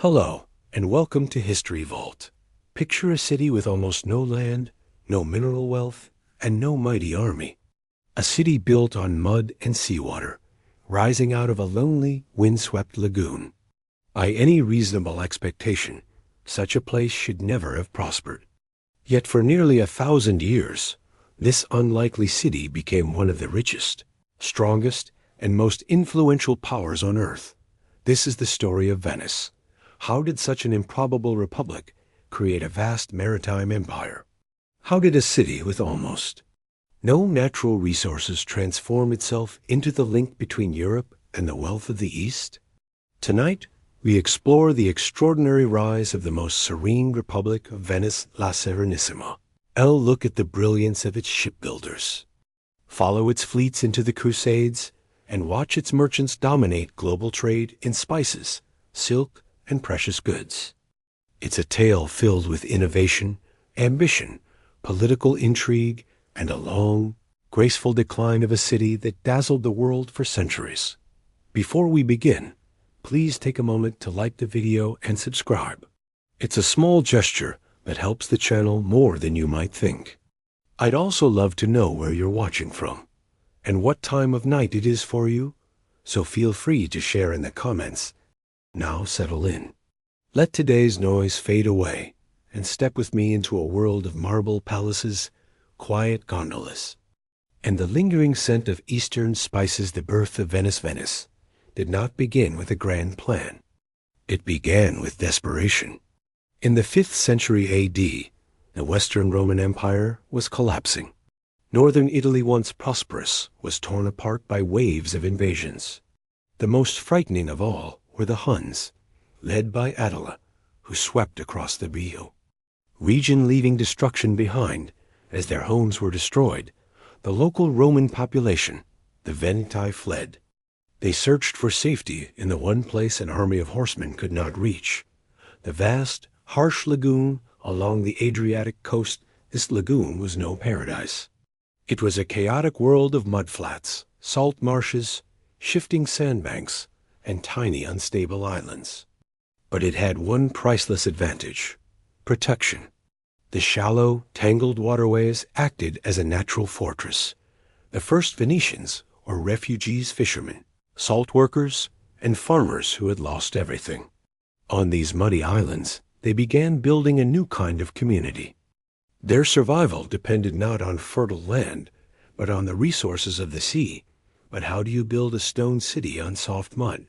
Hello, and welcome to History Vault. Picture a city with almost no land, no mineral wealth, and no mighty army. A city built on mud and seawater, rising out of a lonely, windswept lagoon. By any reasonable expectation, such a place should never have prospered. Yet for nearly 1,000 years, this unlikely city became one of the richest, strongest, and most influential powers on earth. This is the story of Venice. How did such an improbable republic create a vast maritime empire? How did a city with almost no natural resources transform itself into the link between Europe and the wealth of the East? Tonight, we explore the extraordinary rise of the most serene republic of Venice, La Serenissima. We'll look at the brilliance of its shipbuilders, follow its fleets into the Crusades, and watch its merchants dominate global trade in spices, silk, and precious goods. It's a tale filled with innovation, ambition, political intrigue, and a long, graceful decline of a city that dazzled the world for centuries. Before we begin, please take a moment to like the video and subscribe. It's a small gesture that helps the channel more than you might think. I'd also love to know where you're watching from and what time of night it is for you, so feel free to share in the comments. Now settle in. Let today's noise fade away and step with me into a world of marble palaces, quiet gondolas, and the lingering scent of Eastern spices. The birth of Venice did not begin with a grand plan. It began with desperation. In the 5th century AD, the Western Roman Empire was collapsing. Northern Italy, once prosperous, was torn apart by waves of invasions. The most frightening of all were the Huns, led by Attila, who swept across the Rio region, leaving destruction behind. As their homes were destroyed, the local Roman population, the Veneti, fled. They searched for safety in the one place an army of horsemen could not reach, the vast, harsh lagoon along the Adriatic coast. This lagoon was no paradise. It was a chaotic world of mudflats, salt marshes, shifting sandbanks, and tiny unstable islands. But it had one priceless advantage: protection. The shallow, tangled waterways acted as a natural fortress. The first Venetians were refugees, fishermen, salt workers, and farmers who had lost everything. On these muddy islands, they began building a new kind of community. Their survival depended not on fertile land, but on the resources of the sea. But how do you build a stone city on soft mud?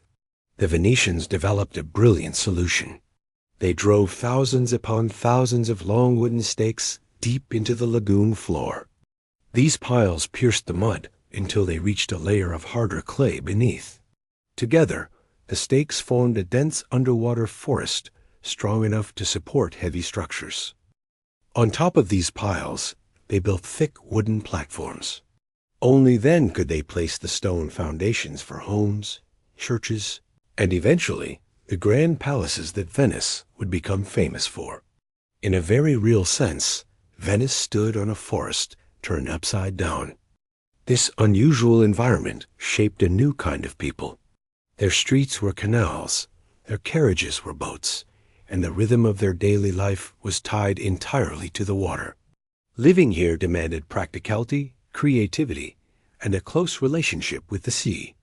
The Venetians developed a brilliant solution. They drove thousands upon thousands of long wooden stakes deep into the lagoon floor. These piles pierced the mud until they reached a layer of harder clay beneath. Together, the stakes formed a dense underwater forest strong enough to support heavy structures. On top of these piles, they built thick wooden platforms. Only then could they place the stone foundations for homes, churches, and eventually the grand palaces that Venice would become famous for. In a very real sense, Venice stood on a forest turned upside down. This unusual environment shaped a new kind of people. Their streets were canals, their carriages were boats, and the rhythm of their daily life was tied entirely to the water. Living here demanded practicality, creativity, and a close relationship with the sea.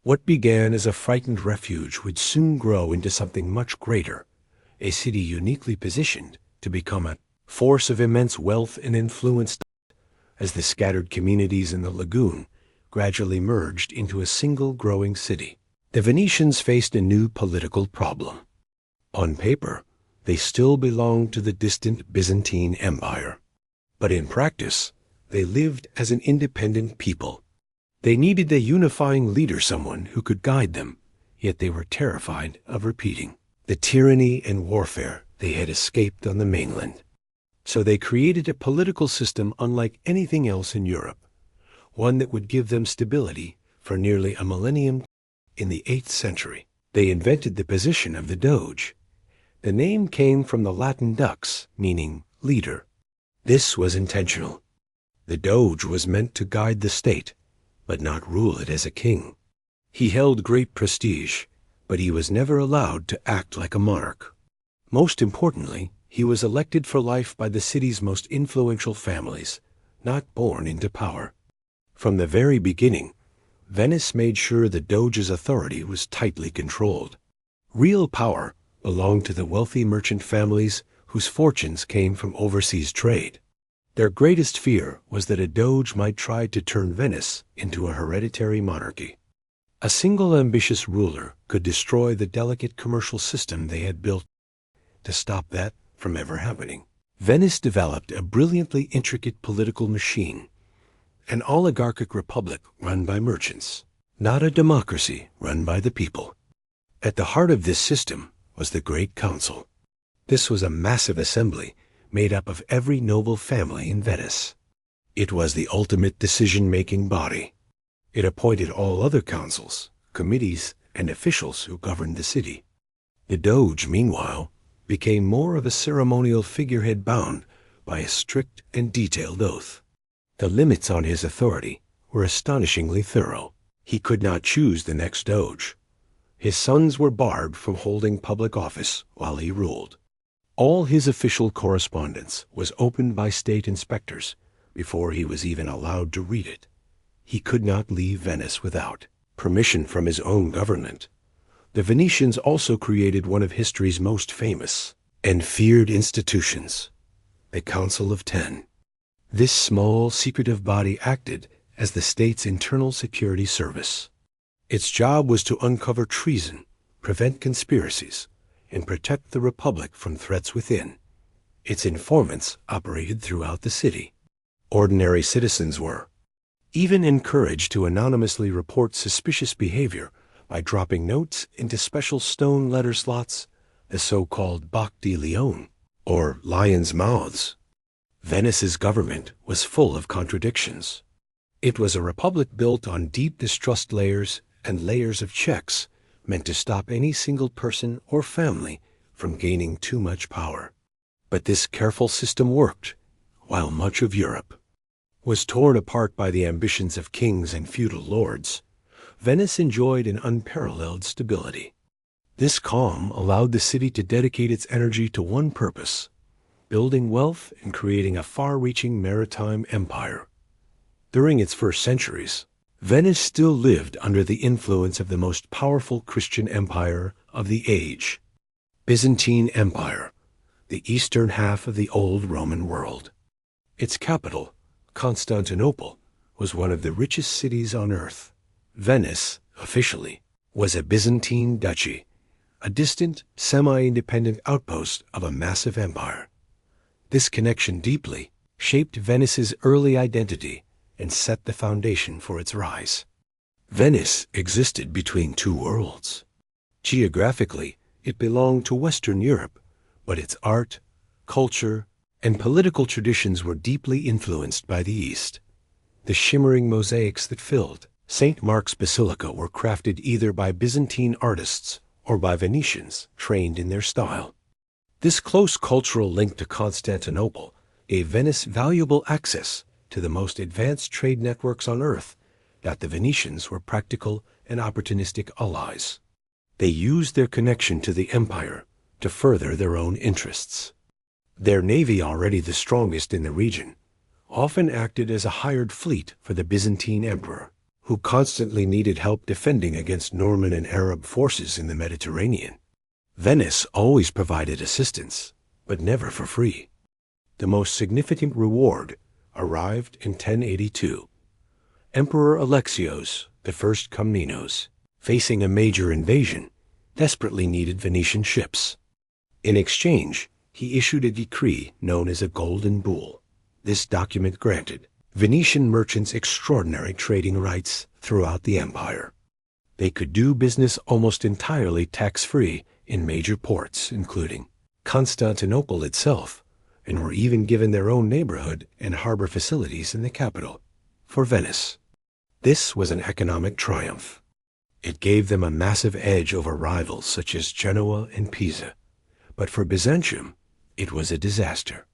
What began as a frightened refuge would soon grow into something much greater, a city uniquely positioned to become a force of immense wealth and influence. As the scattered communities in the lagoon gradually merged into a single growing city, the Venetians faced a new political problem. On paper, they still belonged to the distant Byzantine Empire, but in practice, they lived as an independent people. They needed a unifying leader, someone who could guide them, yet they were terrified of repeating the tyranny and warfare they had escaped on the mainland. So they created a political system unlike anything else in Europe, one that would give them stability for nearly a millennium. In the 8th century, they invented the position of the Doge. The name came from the Latin dux, meaning leader. This was intentional. The Doge was meant to guide the state, but not rule it as a king. He held great prestige, but he was never allowed to act like a monarch. Most importantly, he was elected for life by the city's most influential families, not born into power. From the very beginning, Venice made sure the Doge's authority was tightly controlled. Real power belonged to the wealthy merchant families whose fortunes came from overseas trade. Their greatest fear was that a Doge might try to turn Venice into a hereditary monarchy. A single ambitious ruler could destroy the delicate commercial system they had built. To stop that from ever happening, Venice developed a brilliantly intricate political machine, an oligarchic republic run by merchants, not a democracy run by the people. At the heart of this system was the Great Council. This was a massive assembly made up of every noble family in Venice. It was the ultimate decision-making body. It appointed all other councils, committees, and officials who governed the city. The Doge, meanwhile, became more of a ceremonial figurehead bound by a strict and detailed oath. The limits on his authority were astonishingly thorough. He could not choose the next Doge. His sons were barred from holding public office while he ruled. All his official correspondence was opened by state inspectors before he was even allowed to read it. He could not leave Venice without permission from his own government. The Venetians also created one of history's most famous and feared institutions, the Council of Ten. This small, secretive body acted as the state's internal security service. Its job was to uncover treason, prevent conspiracies, and protect the Republic from threats within. Its informants operated throughout the city. Ordinary citizens were even encouraged to anonymously report suspicious behavior by dropping notes into special stone letter slots, the so-called Bac de Leon, or lions' mouths. Venice's government was full of contradictions. It was a republic built on deep distrust layers and layers of checks meant to stop any single person or family from gaining too much power. But this careful system worked, while much of Europe was torn apart by the ambitions of kings and feudal lords. Venice enjoyed an unparalleled stability. This calm allowed the city to dedicate its energy to one purpose: building wealth and creating a far-reaching maritime empire. During its first centuries, Venice still lived under the influence of the most powerful Christian empire of the age, Byzantine Empire, the eastern half of the old Roman world. Its capital, Constantinople, was one of the richest cities on earth. Venice, officially, was a Byzantine duchy, a distant, semi-independent outpost of a massive empire. This connection deeply shaped Venice's early identity and set the foundation for its rise. Venice existed between two worlds. Geographically, it belonged to Western Europe, but its art, culture, and political traditions were deeply influenced by the East. The shimmering mosaics that filled St. Mark's Basilica were crafted either by Byzantine artists or by Venetians trained in their style. This close cultural link to Constantinople gave Venice valuable access to the most advanced trade networks on earth that the Venetians were practical and opportunistic allies. They used their connection to the empire to further their own interests. Their navy, already the strongest in the region, often acted as a hired fleet for the Byzantine emperor, who constantly needed help defending against Norman and Arab forces in the Mediterranean. Venice always provided assistance, but never for free. The most significant reward arrived in 1082. Emperor Alexios, the first Komnenos, facing a major invasion, desperately needed Venetian ships. In exchange, he issued a decree known as a Golden Bull. This document granted Venetian merchants extraordinary trading rights throughout the empire. They could do business almost entirely tax-free in major ports, including Constantinople itself, and were even given their own neighborhood and harbor facilities in the capital. For Venice, this was an economic triumph. It gave them a massive edge over rivals such as Genoa and Pisa. But for Byzantium, it was a disaster.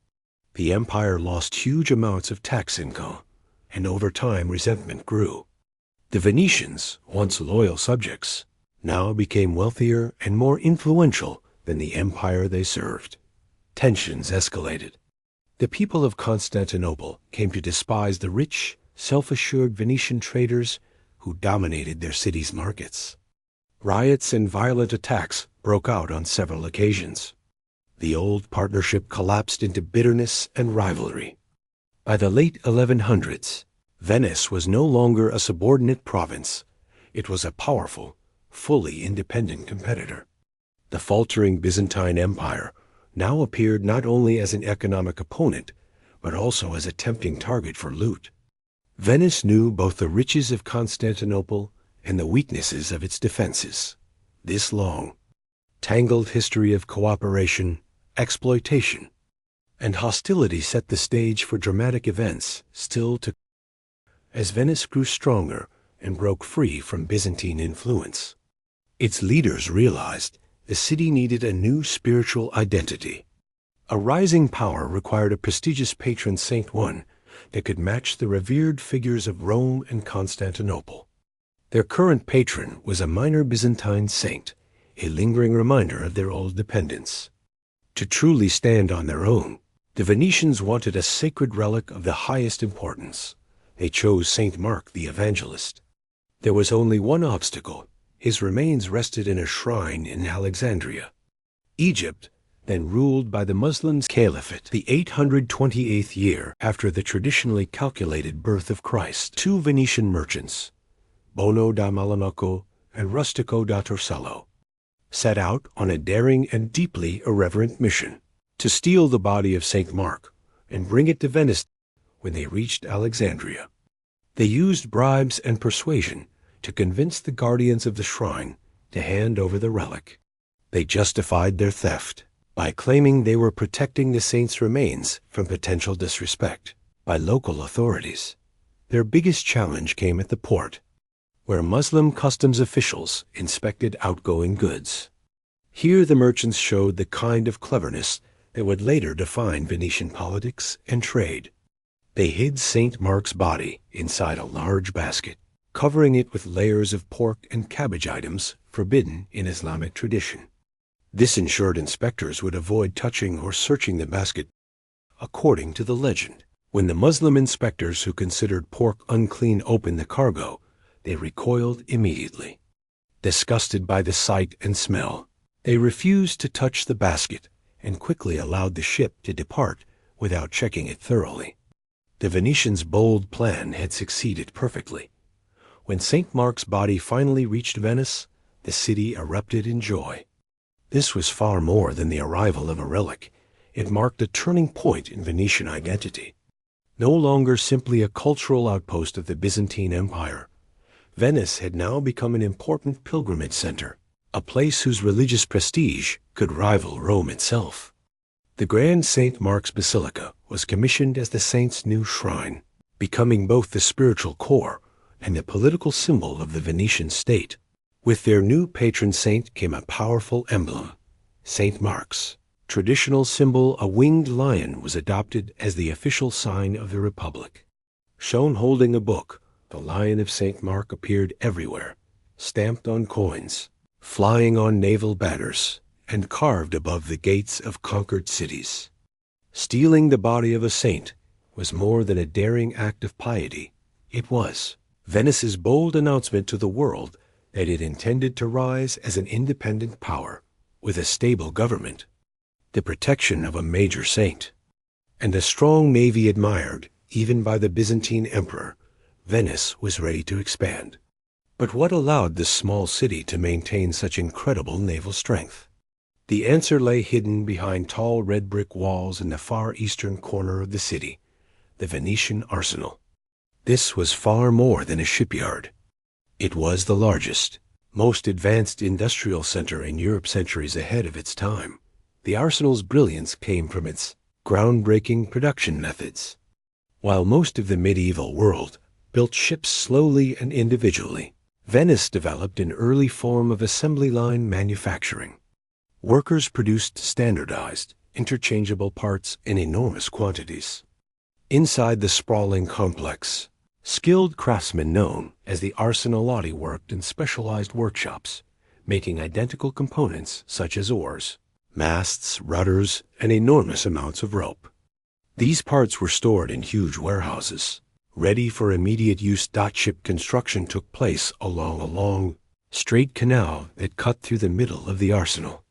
The empire lost huge amounts of tax income, and over time resentment grew. The Venetians, once loyal subjects, now became wealthier and more influential than the empire they served. Tensions escalated. The people of Constantinople came to despise the rich, self-assured Venetian traders who dominated their city's markets. Riots and violent attacks broke out on several occasions. The old partnership collapsed into bitterness and rivalry. By the late 1100s, Venice was no longer a subordinate province. It was a powerful, fully independent competitor. The faltering Byzantine Empire now appeared not only as an economic opponent, but also as a tempting target for loot. Venice knew both the riches of Constantinople and the weaknesses of its defenses. This long, tangled history of cooperation, exploitation, and hostility set the stage for dramatic events still to come as Venice grew stronger and broke free from Byzantine influence. Its leaders realized the city needed a new spiritual identity. A rising power required a prestigious patron saint, one that could match the revered figures of Rome and Constantinople. Their current patron was a minor Byzantine saint, a lingering reminder of their old dependence. To truly stand on their own, the Venetians wanted a sacred relic of the highest importance. They chose Saint Mark the Evangelist. There was only one obstacle. His remains rested in a shrine in Alexandria. Egypt, then ruled by the Muslim Caliphate, the 828th year after the traditionally calculated birth of Christ. Two Venetian merchants, Bono da Malanaco and Rustico da Torcello, set out on a daring and deeply irreverent mission to steal the body of Saint Mark and bring it to Venice. When they reached Alexandria, they used bribes and persuasion to convince the guardians of the shrine to hand over the relic. They justified their theft by claiming they were protecting the saint's remains from potential disrespect by local authorities. Their biggest challenge came at the port, where Muslim customs officials inspected outgoing goods. Here the merchants showed the kind of cleverness that would later define Venetian politics and trade. They hid Saint Mark's body inside a large basket, covering it with layers of pork and cabbage items forbidden in Islamic tradition. This ensured inspectors would avoid touching or searching the basket. According to the legend, when the Muslim inspectors who considered pork unclean opened the cargo, they recoiled immediately. Disgusted by the sight and smell, they refused to touch the basket and quickly allowed the ship to depart without checking it thoroughly. The Venetians' bold plan had succeeded perfectly. When St. Mark's body finally reached Venice, the city erupted in joy. This was far more than the arrival of a relic. It marked a turning point in Venetian identity. No longer simply a cultural outpost of the Byzantine Empire, Venice had now become an important pilgrimage center, a place whose religious prestige could rival Rome itself. The Grand St. Mark's Basilica was commissioned as the saint's new shrine, becoming both the spiritual core and the political symbol of the Venetian state. With their new patron saint came a powerful emblem. St. Mark's traditional symbol, a winged lion, was adopted as the official sign of the Republic. Shown holding a book, the Lion of St. Mark appeared everywhere, stamped on coins, flying on naval banners, and carved above the gates of conquered cities. Stealing the body of a saint was more than a daring act of piety. It was Venice's bold announcement to the world that it intended to rise as an independent power with a stable government, the protection of a major saint, and a strong navy admired even by the Byzantine emperor. Venice was ready to expand. But what allowed this small city to maintain such incredible naval strength? The answer lay hidden behind tall red brick walls in the far eastern corner of the city, the Venetian arsenal. This was far more than a shipyard. It was the largest, most advanced industrial center in Europe, centuries ahead of its time. The arsenal's brilliance came from its groundbreaking production methods. While most of the medieval world built ships slowly and individually, Venice developed an early form of assembly line manufacturing. Workers produced standardized, interchangeable parts in enormous quantities. Inside the sprawling complex, skilled craftsmen known as the arsenalati worked in specialized workshops, making identical components such as oars, masts, rudders, and enormous amounts of rope. These parts were stored in huge warehouses, ready for immediate use. Ship construction took place along a long, straight canal that cut through the middle of the arsenal.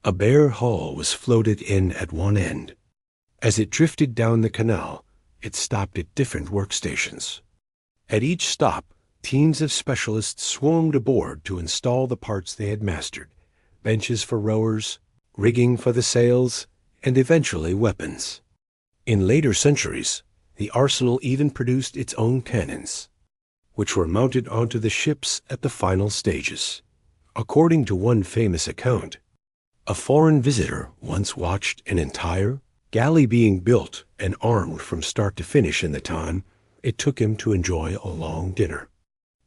A bare hull was floated in at one end. As it drifted down the canal, it stopped at different workstations. At each stop, teams of specialists swarmed aboard to install the parts they had mastered: benches for rowers, rigging for the sails, and eventually weapons. In later centuries, the arsenal even produced its own cannons, which were mounted onto the ships at the final stages. According to one famous account, a foreign visitor once watched an entire galley being built and armed from start to finish in the time it took him to enjoy a long dinner.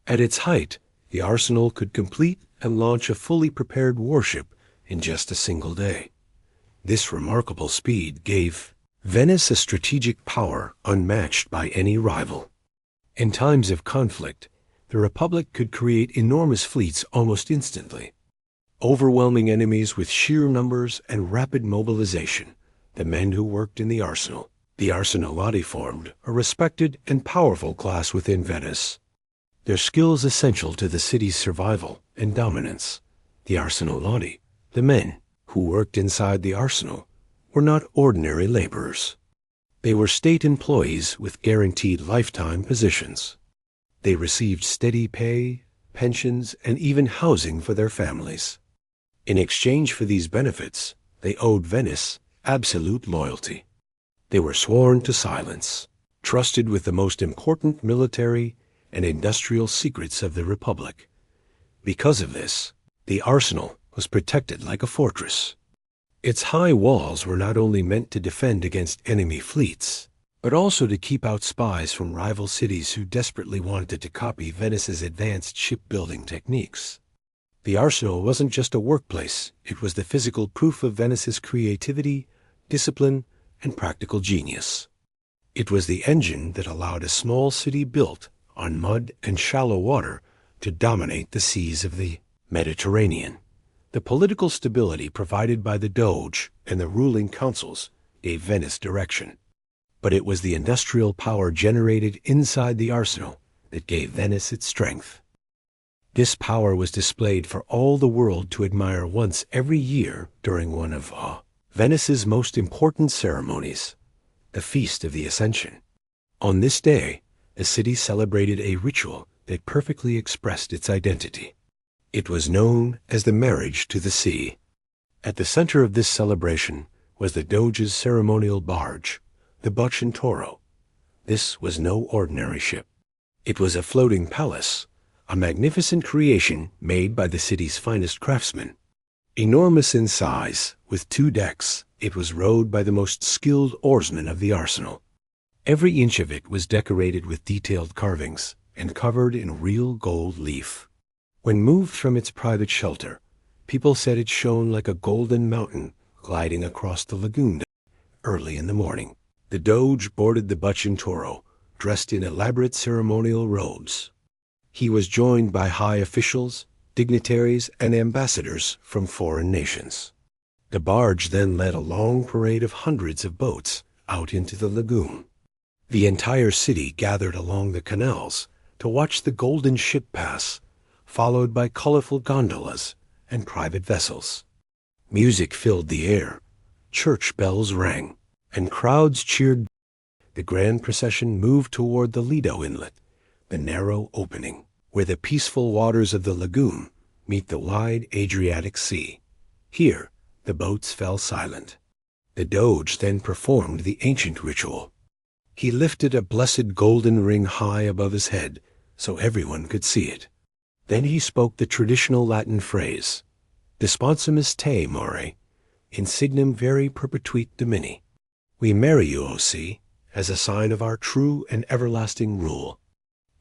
At its height, the arsenal could complete and launch a fully prepared warship in just a single day. This remarkable speed gave Venice a strategic power unmatched by any rival. In times of conflict, the Republic could create enormous fleets almost instantly, overwhelming enemies with sheer numbers and rapid mobilization. The men who worked in the arsenalati, formed a respected and powerful class within Venice. Their skills essential to the city's survival and dominance. The arsenalati, the men who worked inside the arsenal, were not ordinary laborers. They were state employees with guaranteed lifetime positions. They received steady pay, pensions, and even housing for their families. In exchange for these benefits, they owed Venice absolute loyalty. They were sworn to silence, trusted with the most important military and industrial secrets of the Republic. Because of this, the arsenal was protected like a fortress. Its high walls were not only meant to defend against enemy fleets, but also to keep out spies from rival cities who desperately wanted to copy Venice's advanced shipbuilding techniques. The arsenal wasn't just a workplace, it was the physical proof of Venice's creativity, discipline, and practical genius. It was the engine that allowed a small city built on mud and shallow water to dominate the seas of the Mediterranean. The political stability provided by the Doge and the ruling councils gave Venice direction. But it was the industrial power generated inside the arsenal that gave Venice its strength. This power was displayed for all the world to admire once every year during one of Venice's most important ceremonies, the Feast of the Ascension. On this day, the city celebrated a ritual that perfectly expressed its identity. It was known as the marriage to the sea. At the center of this celebration was the Doge's ceremonial barge, the Bucentoro. This was no ordinary ship. It was a floating palace, a magnificent creation made by the city's finest craftsmen. Enormous in size, with 2 decks, it was rowed by the most skilled oarsmen of the arsenal. Every inch of it was decorated with detailed carvings and covered in real gold leaf. When moved from its private shelter, people said it shone like a golden mountain gliding across the lagoon. Early in the morning, the Doge boarded the Bucentoro, dressed in elaborate ceremonial robes. He was joined by high officials, dignitaries, and ambassadors from foreign nations. The barge then led a long parade of hundreds of boats out into the lagoon. The entire city gathered along the canals to watch the golden ship pass, followed by colorful gondolas and private vessels. Music filled the air, church bells rang, and crowds cheered. The grand procession moved toward the Lido Inlet, the narrow opening where the peaceful waters of the lagoon meet the wide Adriatic Sea. Here, the boats fell silent. The Doge then performed the ancient ritual. He lifted a blessed golden ring high above his head so everyone could see it. Then he spoke the traditional Latin phrase, Desponsumus te, more, insignum veri perpetuit domini. We marry you, O sea, as a sign of our true and everlasting rule.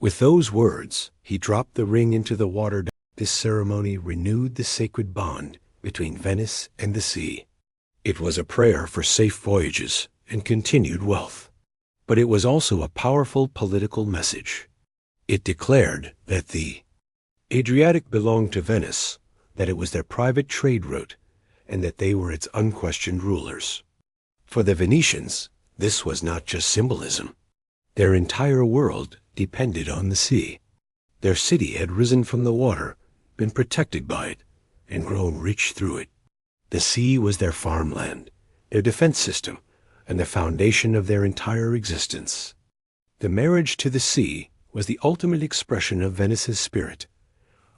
With those words, he dropped the ring into the water. This ceremony renewed the sacred bond between Venice and the sea. It was a prayer for safe voyages and continued wealth. But it was also a powerful political message. It declared that the Adriatic belonged to Venice, that it was their private trade route, and that they were its unquestioned rulers. For the Venetians, this was not just symbolism. Their entire world depended on the sea. Their city had risen from the water, been protected by it, and grown rich through it. The sea was their farmland, their defense system, and the foundation of their entire existence. The marriage to the sea was the ultimate expression of Venice's spirit,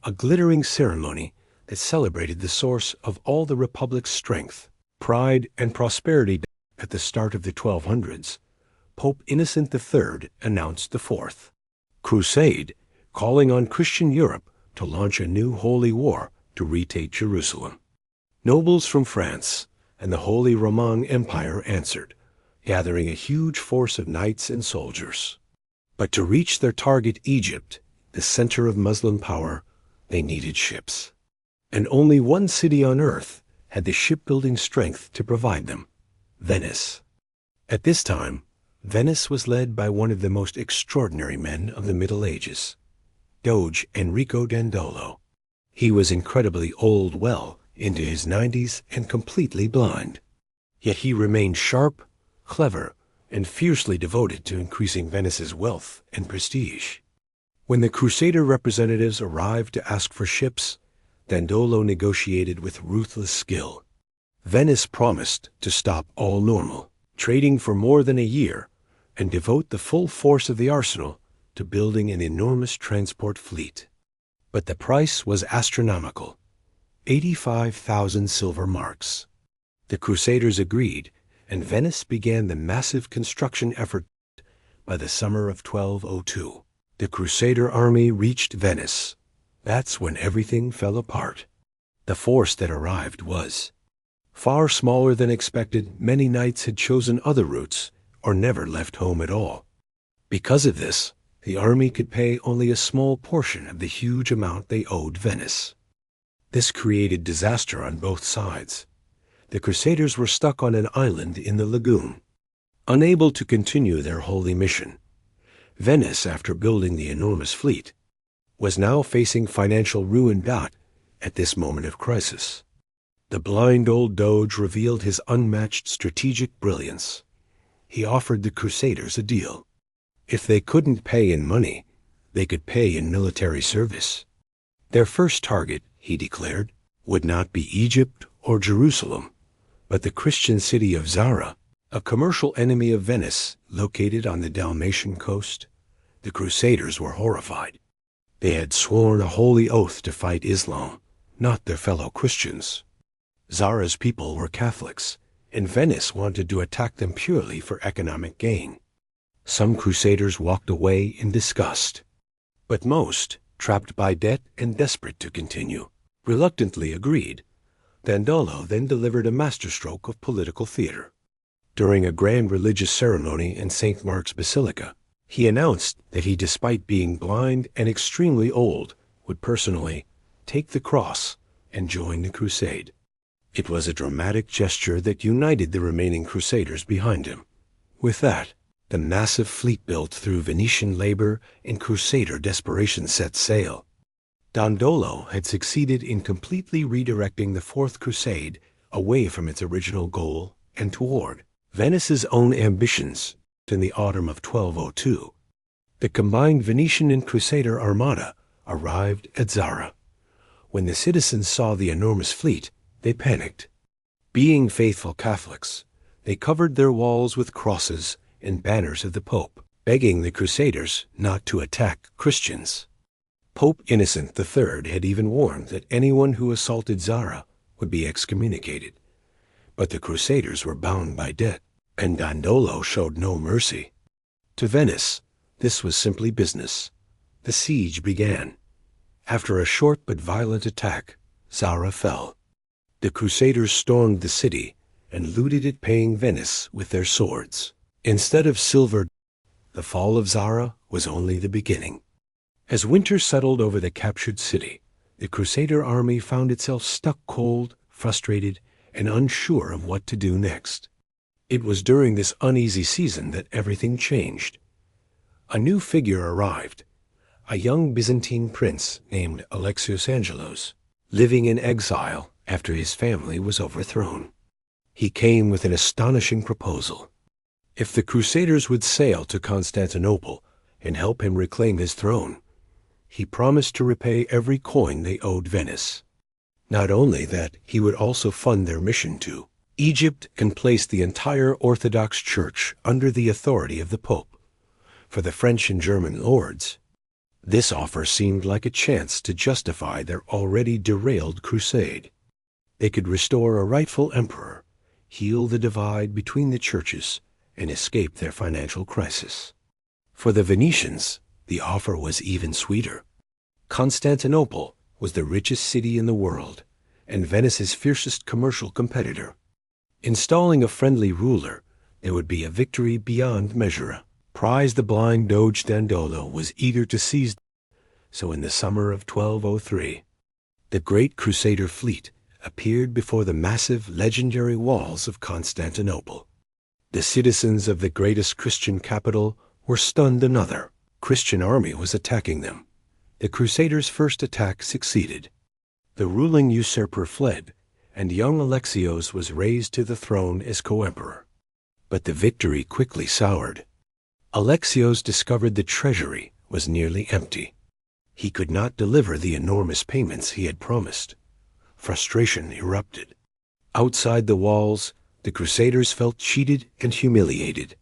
a glittering ceremony that celebrated the source of all the Republic's strength, pride, and prosperity. At the start of the 1200s, Pope Innocent III announced the Fourth Crusade, calling on Christian Europe to launch a new holy war to retake Jerusalem. Nobles from France and the Holy Roman Empire answered, gathering a huge force of knights and soldiers. But to reach their target, Egypt, the center of Muslim power, they needed ships. And only one city on earth had the shipbuilding strength to provide them: Venice. At this time, Venice was led by one of the most extraordinary men of the Middle Ages, Doge Enrico Dandolo. He was incredibly old, well into his 90s, and completely blind. Yet he remained sharp, clever, and fiercely devoted to increasing Venice's wealth and prestige. When the Crusader representatives arrived to ask for ships, Dandolo negotiated with ruthless skill. Venice promised to stop all normal trading for more than a year and devote the full force of the arsenal to building an enormous transport fleet. But the price was astronomical: 85,000 silver marks. The Crusaders agreed, and Venice began the massive construction effort. By the summer of 1202, the Crusader army reached Venice. That's when everything fell apart. The force that arrived was far smaller than expected. Many knights had chosen other routes or never left home at all. Because of this, the army could pay only a small portion of the huge amount they owed Venice. This created disaster on both sides. The Crusaders were stuck on an island in the lagoon, unable to continue their holy mission. Venice, after building the enormous fleet, was now facing financial ruin. At this moment of crisis, the blind old Doge revealed his unmatched strategic brilliance. He offered the Crusaders a deal. If they couldn't pay in money, they could pay in military service. Their first target, he declared, would not be Egypt or Jerusalem, but the Christian city of Zara, a commercial enemy of Venice located on the Dalmatian coast. The Crusaders were horrified. They had sworn a holy oath to fight Islam, not their fellow Christians. Zara's people were Catholics, and Venice wanted to attack them purely for economic gain. Some Crusaders walked away in disgust, but most, trapped by debt and desperate to continue, reluctantly agreed. Dandolo then delivered a masterstroke of political theater. During a grand religious ceremony in St. Mark's Basilica, he announced that he, despite being blind and extremely old, would personally take the cross and join the crusade. It was a dramatic gesture that united the remaining Crusaders behind him. With that, the massive fleet built through Venetian labor and Crusader desperation set sail. Dandolo had succeeded in completely redirecting the Fourth Crusade away from its original goal and toward Venice's own ambitions. In the autumn of 1202, the combined Venetian and Crusader armada arrived at Zara. When the citizens saw the enormous fleet, they panicked. Being faithful Catholics, they covered their walls with crosses and banners of the Pope, begging the Crusaders not to attack Christians. Pope Innocent III had even warned that anyone who assaulted Zara would be excommunicated. But the Crusaders were bound by debt, and Dandolo showed no mercy. To Venice, this was simply business. The siege began. After a short but violent attack, Zara fell. The Crusaders stormed the city and looted it, paying Venice with their swords instead of silver. The fall of Zara was only the beginning. As winter settled over the captured city, the Crusader army found itself stuck, cold, frustrated, and unsure of what to do next. It was during this uneasy season that everything changed. A new figure arrived, a young Byzantine prince named Alexios Angelos. living in exile after his family was overthrown. He came with an astonishing proposal. If the Crusaders would sail to Constantinople and help him reclaim his throne, he promised to repay every coin they owed Venice. Not only that, he would also fund their mission to Egypt and place the entire Orthodox Church under the authority of the Pope. For the French and German lords, this offer seemed like a chance to justify their already derailed crusade. They could restore a rightful emperor, heal the divide between the churches, and escape their financial crisis. For the Venetians, the offer was even sweeter. Constantinople was the richest city in the world, and Venice's fiercest commercial competitor. Installing a friendly ruler, there would be a victory beyond measure. Prize the blind Doge Dandolo was eager to seize. So in the summer of 1203, the great Crusader fleet appeared before the massive, legendary walls of Constantinople. The citizens of the greatest Christian capital were stunned. Another Christian army was attacking them. The Crusaders' first attack succeeded. The ruling usurper fled, and young Alexios was raised to the throne as co-emperor. But the victory quickly soured. Alexios discovered the treasury was nearly empty. He could not deliver the enormous payments he had promised. Frustration erupted. Outside the walls, the Crusaders felt cheated and humiliated.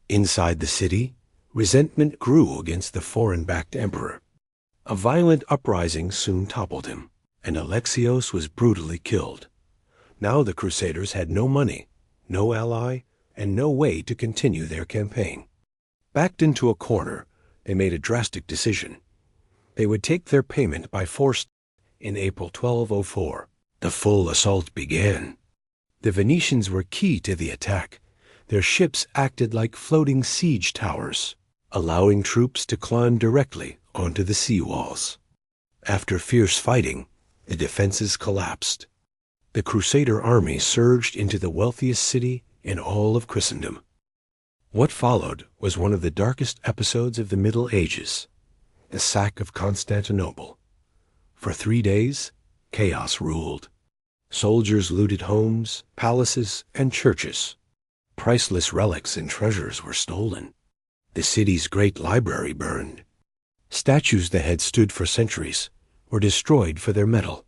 Inside the city, resentment grew against the foreign-backed emperor. A violent uprising soon toppled him, and Alexios was brutally killed. Now the Crusaders had no money, no ally, and no way to continue their campaign. Backed into a corner, they made a drastic decision. They would take their payment by force. In April 1204, the full assault began. The Venetians were key to the attack. Their ships acted like floating siege towers, allowing troops to climb directly onto the sea walls. After fierce fighting, the defenses collapsed. The Crusader army surged into the wealthiest city in all of Christendom. What followed was one of the darkest episodes of the Middle Ages, the sack of Constantinople. For 3 days, chaos ruled. Soldiers looted homes, palaces, and churches. Priceless relics and treasures were stolen. The city's great library burned. Statues that had stood for centuries were destroyed for their metal.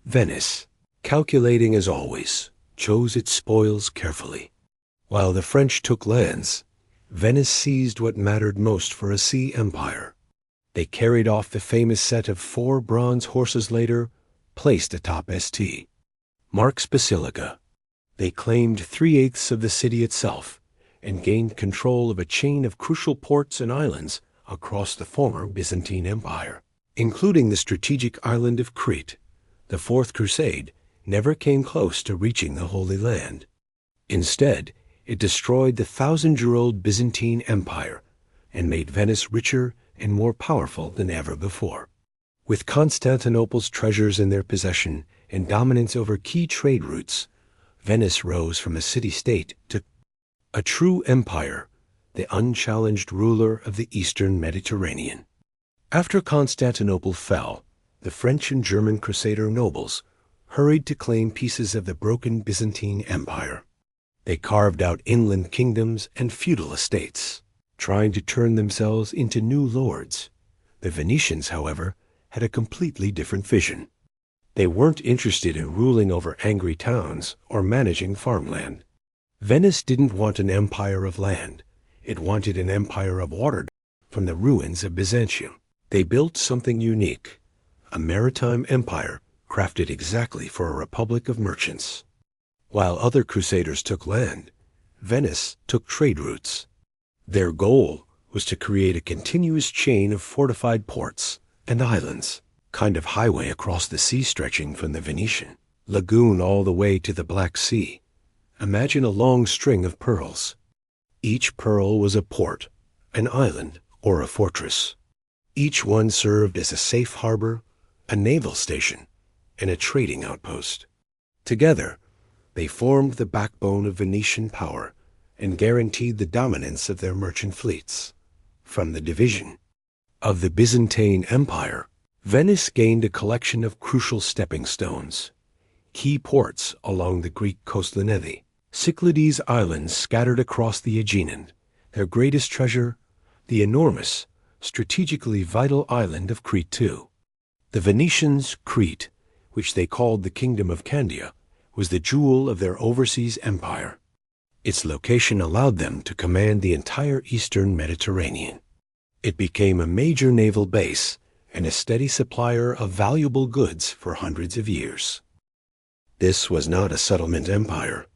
Venice, calculating as always, chose its spoils carefully. While the French took lands, Venice seized what mattered most for a sea empire. They carried off the famous set of 4 bronze horses later, placed atop St. Mark's Basilica. They claimed 3/8 of the city itself and gained control of a chain of crucial ports and islands across the former Byzantine Empire, including the strategic island of Crete. The Fourth Crusade never came close to reaching the Holy Land. Instead, it destroyed the 1,000-year-old Byzantine Empire and made Venice richer and more powerful than ever before. With Constantinople's treasures in their possession and dominance over key trade routes, Venice rose from a city-state to a true empire, the unchallenged ruler of the Eastern Mediterranean. After Constantinople fell, the French and German Crusader nobles hurried to claim pieces of the broken Byzantine Empire. They carved out inland kingdoms and feudal estates, trying to turn themselves into new lords. The Venetians, however, had a completely different vision. They weren't interested in ruling over angry towns or managing farmland. Venice didn't want an empire of land. It wanted an empire of water. From the ruins of Byzantium, they built something unique, a maritime empire crafted exactly for a republic of merchants. While other crusaders took land, Venice took trade routes. Their goal was to create a continuous chain of fortified ports and islands, kind of highway across the sea stretching from the Venetian lagoon all the way to the Black Sea. Imagine a long string of pearls. Each pearl was a port, an island, or a fortress. Each one served as a safe harbor, a naval station, and a trading outpost. Together, they formed the backbone of Venetian power and guaranteed the dominance of their merchant fleets. From the division of the Byzantine Empire, Venice gained a collection of crucial stepping stones, key ports along the Greek coastline, Cyclades Islands scattered across the Aegean, their greatest treasure, the enormous, strategically vital island of Crete too. The Venetians' Crete, which they called the Kingdom of Candia, was the jewel of their overseas empire. Its location allowed them to command the entire eastern Mediterranean. It became a major naval base and a steady supplier of valuable goods for hundreds of years. This was not a settlement empire.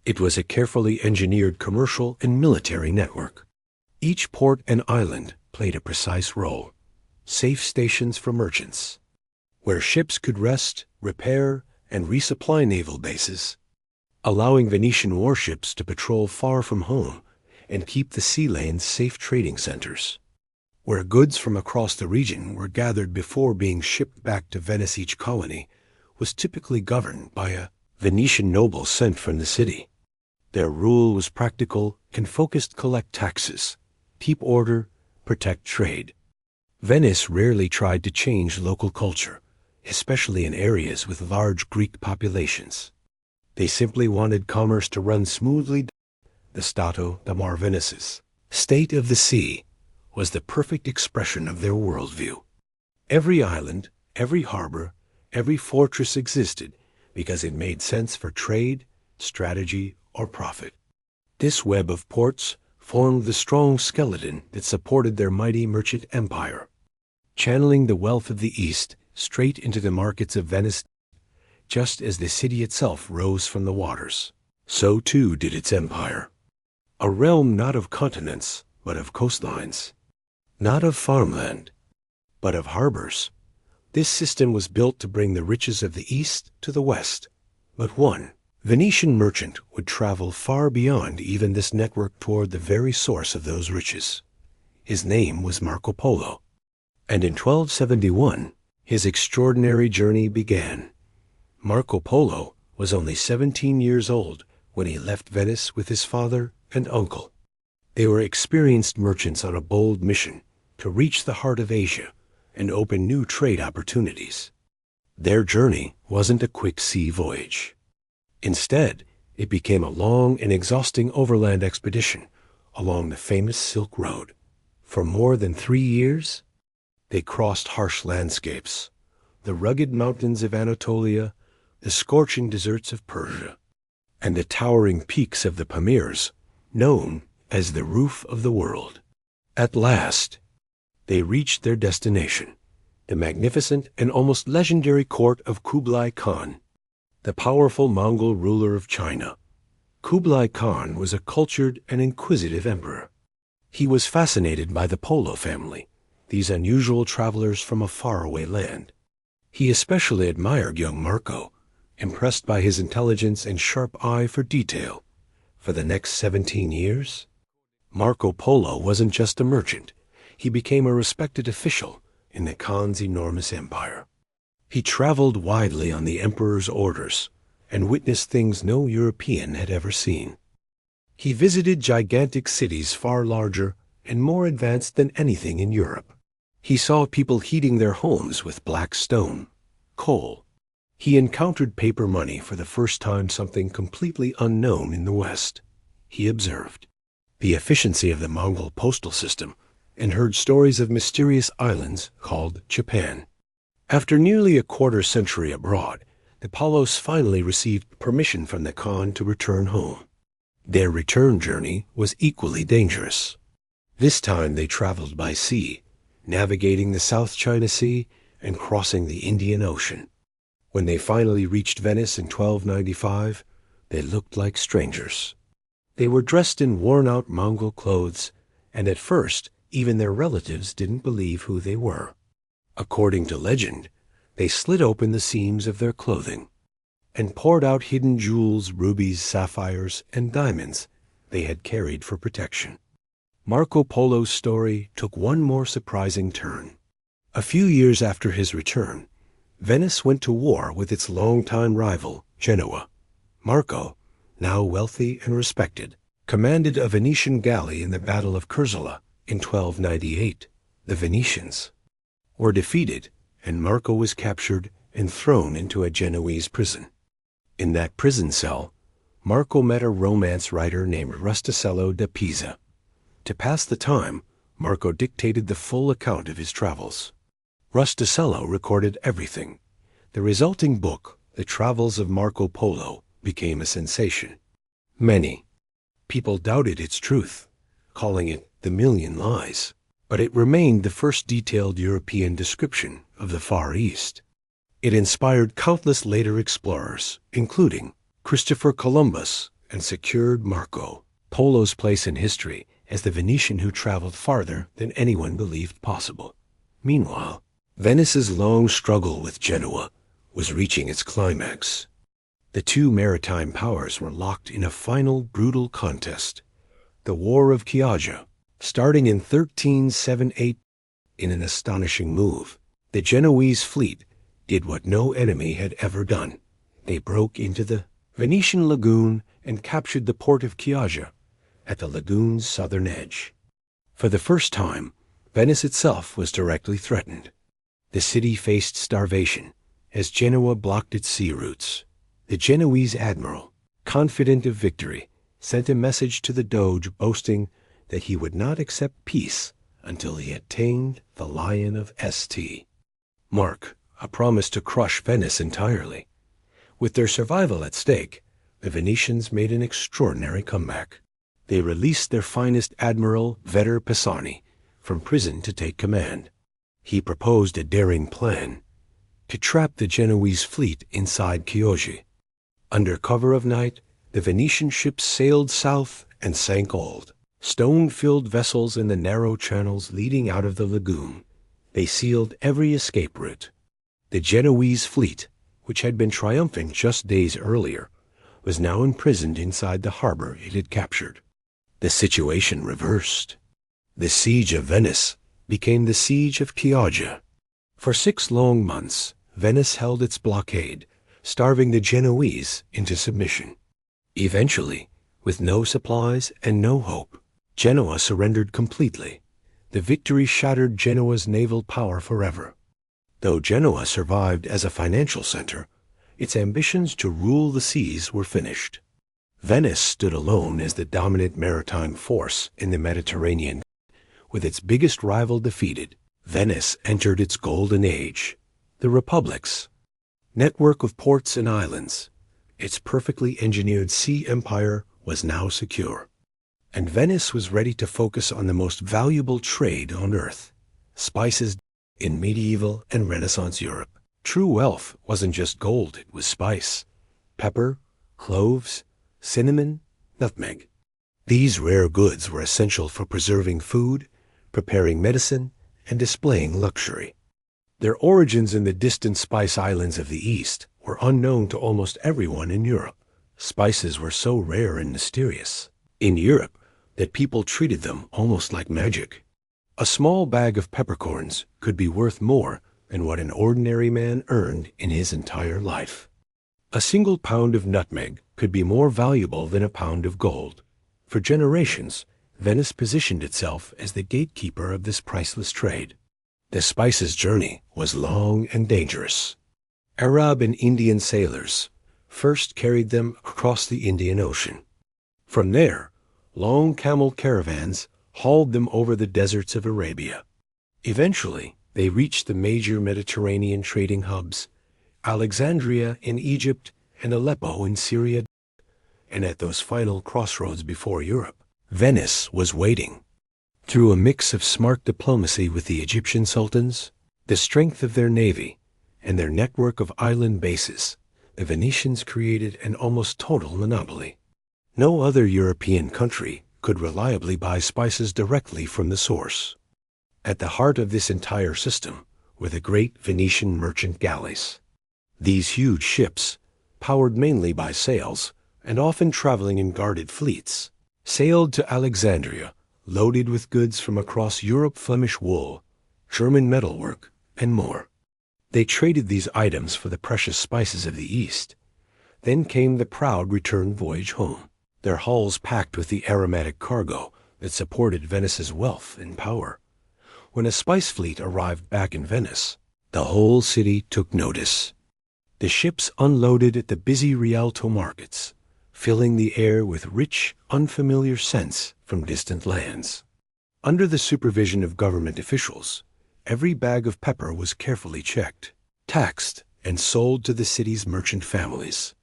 It was a carefully engineered commercial and military network. Each port and island played a precise role, safe stations for merchants, where ships could rest, repair, and resupply naval bases, allowing Venetian warships to patrol far from home and keep the sea lanes safe trading centers, where goods from across the region were gathered before being shipped back to Venice. Each colony was typically governed by a Venetian noble sent from the city. Their rule was practical and focused: collect taxes, keep order, protect trade. Venice rarely tried to change local culture, especially in areas with large Greek populations. They simply wanted commerce to run smoothly. The Stato da Mar Venice's state of the sea was the perfect expression of their worldview. Every island, every harbor, every fortress existed because it made sense for trade, strategy, or profit. This web of ports formed the strong skeleton that supported their mighty merchant empire, channeling the wealth of the East straight into the markets of Venice. Just as the city itself rose from the waters, so too did its empire. A realm not of continents, but of coastlines. Not of farmland, but of harbors. This system was built to bring the riches of the East to the West. But one Venetian merchant would travel far beyond even this network toward the very source of those riches. His name was Marco Polo. And in 1271, his extraordinary journey began. Marco Polo was only 17 years old when he left Venice with his father and uncle. They were experienced merchants on a bold mission to reach the heart of Asia and open new trade opportunities. Their journey wasn't a quick sea voyage. Instead, it became a long and exhausting overland expedition along the famous Silk Road. For more than 3 years, they crossed harsh landscapes, the rugged mountains of Anatolia, the scorching deserts of Persia, and the towering peaks of the Pamirs, known as the roof of the world. At last, they reached their destination, the magnificent and almost legendary court of Kublai Khan, the powerful Mongol ruler of China. Kublai Khan was a cultured and inquisitive emperor. He was fascinated by the Polo family, these unusual travelers from a faraway land. He especially admired young Marco, impressed by his intelligence and sharp eye for detail. For the next 17 years, Marco Polo wasn't just a merchant. He became a respected official in the Khan's enormous empire. He traveled widely on the emperor's orders and witnessed things no European had ever seen. He visited gigantic cities far larger and more advanced than anything in Europe. He saw people heating their homes with black stone, coal. He encountered paper money for the first time, something completely unknown in the West. He observed the efficiency of the Mongol postal system and heard stories of mysterious islands called Japan. After nearly a quarter century abroad, the Polos finally received permission from the Khan to return home. Their return journey was equally dangerous. This time they traveled by sea, navigating the South China Sea and crossing the Indian Ocean. When they finally reached Venice in 1295, they looked like strangers. They were dressed in worn-out Mongol clothes, and at first even their relatives didn't believe who they were. According to legend, they slit open the seams of their clothing and poured out hidden jewels, rubies, sapphires, and diamonds they had carried for protection. Marco Polo's story took one more surprising turn. A few years after his return, Venice went to war with its longtime rival, Genoa. Marco, now wealthy and respected, commanded a Venetian galley in the Battle of Curzala in 1298. The Venetians were defeated, and Marco was captured and thrown into a Genoese prison. In that prison cell, Marco met a romance writer named Rustichello da Pisa. To pass the time, Marco dictated the full account of his travels. Rustichello recorded everything. The resulting book, The Travels of Marco Polo, became a sensation. Many people doubted its truth, calling it the Million Lies, but it remained the first detailed European description of the Far East. It inspired countless later explorers, including Christopher Columbus, and secured Marco Polo's place in history as the Venetian who traveled farther than anyone believed possible. Meanwhile, Venice's long struggle with Genoa was reaching its climax. The two maritime powers were locked in a final brutal contest, the War of Chioggia, starting in 1378. In an astonishing move, the Genoese fleet did what no enemy had ever done. They broke into the Venetian lagoon and captured the port of Chioggia at the lagoon's southern edge. For the first time, Venice itself was directly threatened. The city faced starvation as Genoa blocked its sea routes. The Genoese admiral, confident of victory, sent a message to the Doge boasting that he would not accept peace until he had tamed the Lion of St. Mark, a promise to crush Venice entirely. With their survival at stake, the Venetians made an extraordinary comeback. They released their finest admiral, Vetter Pisani, from prison to take command. He proposed a daring plan to trap the Genoese fleet inside Chioggia. Under cover of night, the Venetian ships sailed south and sank old, stone-filled vessels in the narrow channels leading out of the lagoon. They sealed every escape route. The Genoese fleet, which had been triumphant just days earlier, was now imprisoned inside the harbor it had captured. The situation reversed. The siege of Venice became the siege of Chioggia. For 6 long months, Venice held its blockade, starving the Genoese into submission. Eventually, with no supplies and no hope, Genoa surrendered completely. The victory shattered Genoa's naval power forever. Though Genoa survived as a financial center, its ambitions to rule the seas were finished. Venice stood alone as the dominant maritime force in the Mediterranean. With its biggest rival defeated, Venice entered its golden age. The Republic's network of ports and islands, its perfectly engineered sea empire was now secure. And Venice was ready to focus on the most valuable trade on earth, spices. In medieval and Renaissance Europe, true wealth wasn't just gold, it was spice, pepper, cloves, cinnamon, nutmeg. These rare goods were essential for preserving food, preparing medicine, and displaying luxury. Their origins in the distant spice islands of the East were unknown to almost everyone in Europe. Spices were so rare and mysterious in Europe that people treated them almost like magic. A small bag of peppercorns could be worth more than what an ordinary man earned in his entire life. A single pound of nutmeg could be more valuable than a pound of gold. For generations, Venice positioned itself as the gatekeeper of this priceless trade. The spices journey was long and dangerous. Arab and Indian sailors first carried them across the Indian Ocean. From there, long camel caravans hauled them over the deserts of Arabia. Eventually, they reached the major Mediterranean trading hubs, Alexandria in Egypt and Aleppo in Syria. And at those final crossroads before Europe, Venice was waiting. Through a mix of smart diplomacy with the Egyptian sultans, the strength of their navy, and their network of island bases, the Venetians created an almost total monopoly. No other European country could reliably buy spices directly from the source. At the heart of this entire system were the great Venetian merchant galleys. These huge ships, powered mainly by sails and often traveling in guarded fleets, sailed to Alexandria, loaded with goods from across Europe, Flemish wool, German metalwork, and more. They traded these items for the precious spices of the East. Then came the proud return voyage home, their hulls packed with the aromatic cargo that supported Venice's wealth and power. When a spice fleet arrived back in Venice, The whole city took notice. The ships unloaded at the busy Rialto markets, filling the air with rich, unfamiliar scents from distant lands. Under the supervision of government officials, every bag of pepper was carefully checked, taxed, and sold to the city's merchant families.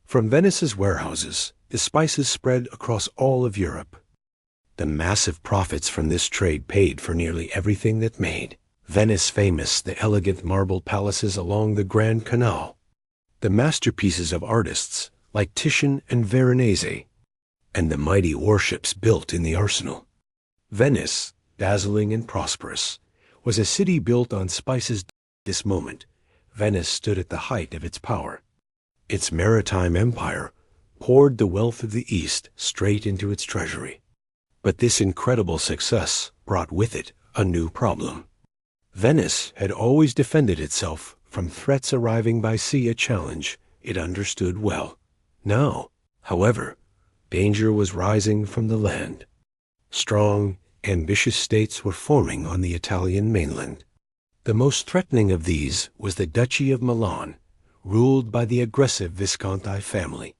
From Venice's warehouses, the spices spread across all of Europe. The massive profits from this trade paid for nearly everything that made Venice famous: the elegant marble palaces along the Grand Canal, the masterpieces of artists like Titian and Veronese, and the mighty warships built in the arsenal. Venice, dazzling and prosperous, was a city built on spices. At this moment, Venice stood at the height of its power. Its maritime empire poured the wealth of the East straight into its treasury. But this incredible success brought with it a new problem. Venice had always defended itself from threats arriving by sea, a challenge it understood well. Now, however, danger was rising from the land. Strong, ambitious states were forming on the Italian mainland. The most threatening of these was the Duchy of Milan, ruled by the aggressive Visconti family,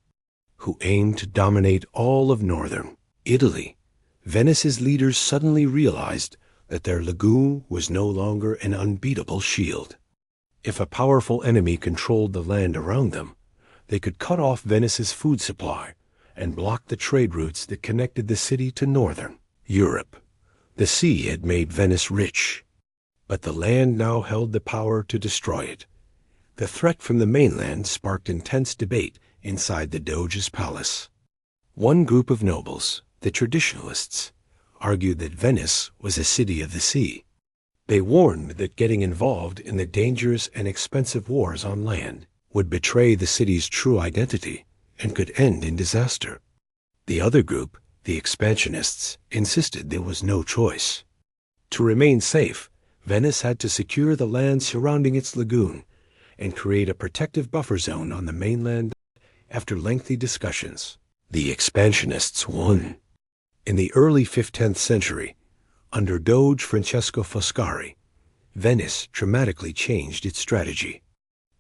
who aimed to dominate all of northern Italy. Venice's leaders suddenly realized that their lagoon was no longer an unbeatable shield. If a powerful enemy controlled the land around them, they could cut off Venice's food supply and block the trade routes that connected the city to northern Europe. The sea had made Venice rich, but the land now held the power to destroy it. The threat from the mainland sparked intense debate inside the Doge's palace. One group of nobles, the traditionalists, argued that Venice was a city of the sea. They warned that getting involved in the dangerous and expensive wars on land would betray the city's true identity and could end in disaster. The other group, the expansionists, insisted there was no choice. To remain safe, Venice had to secure the land surrounding its lagoon and create a protective buffer zone on the mainland. After lengthy discussions, the expansionists won. In the early 15th century, under Doge Francesco Foscari, Venice dramatically changed its strategy.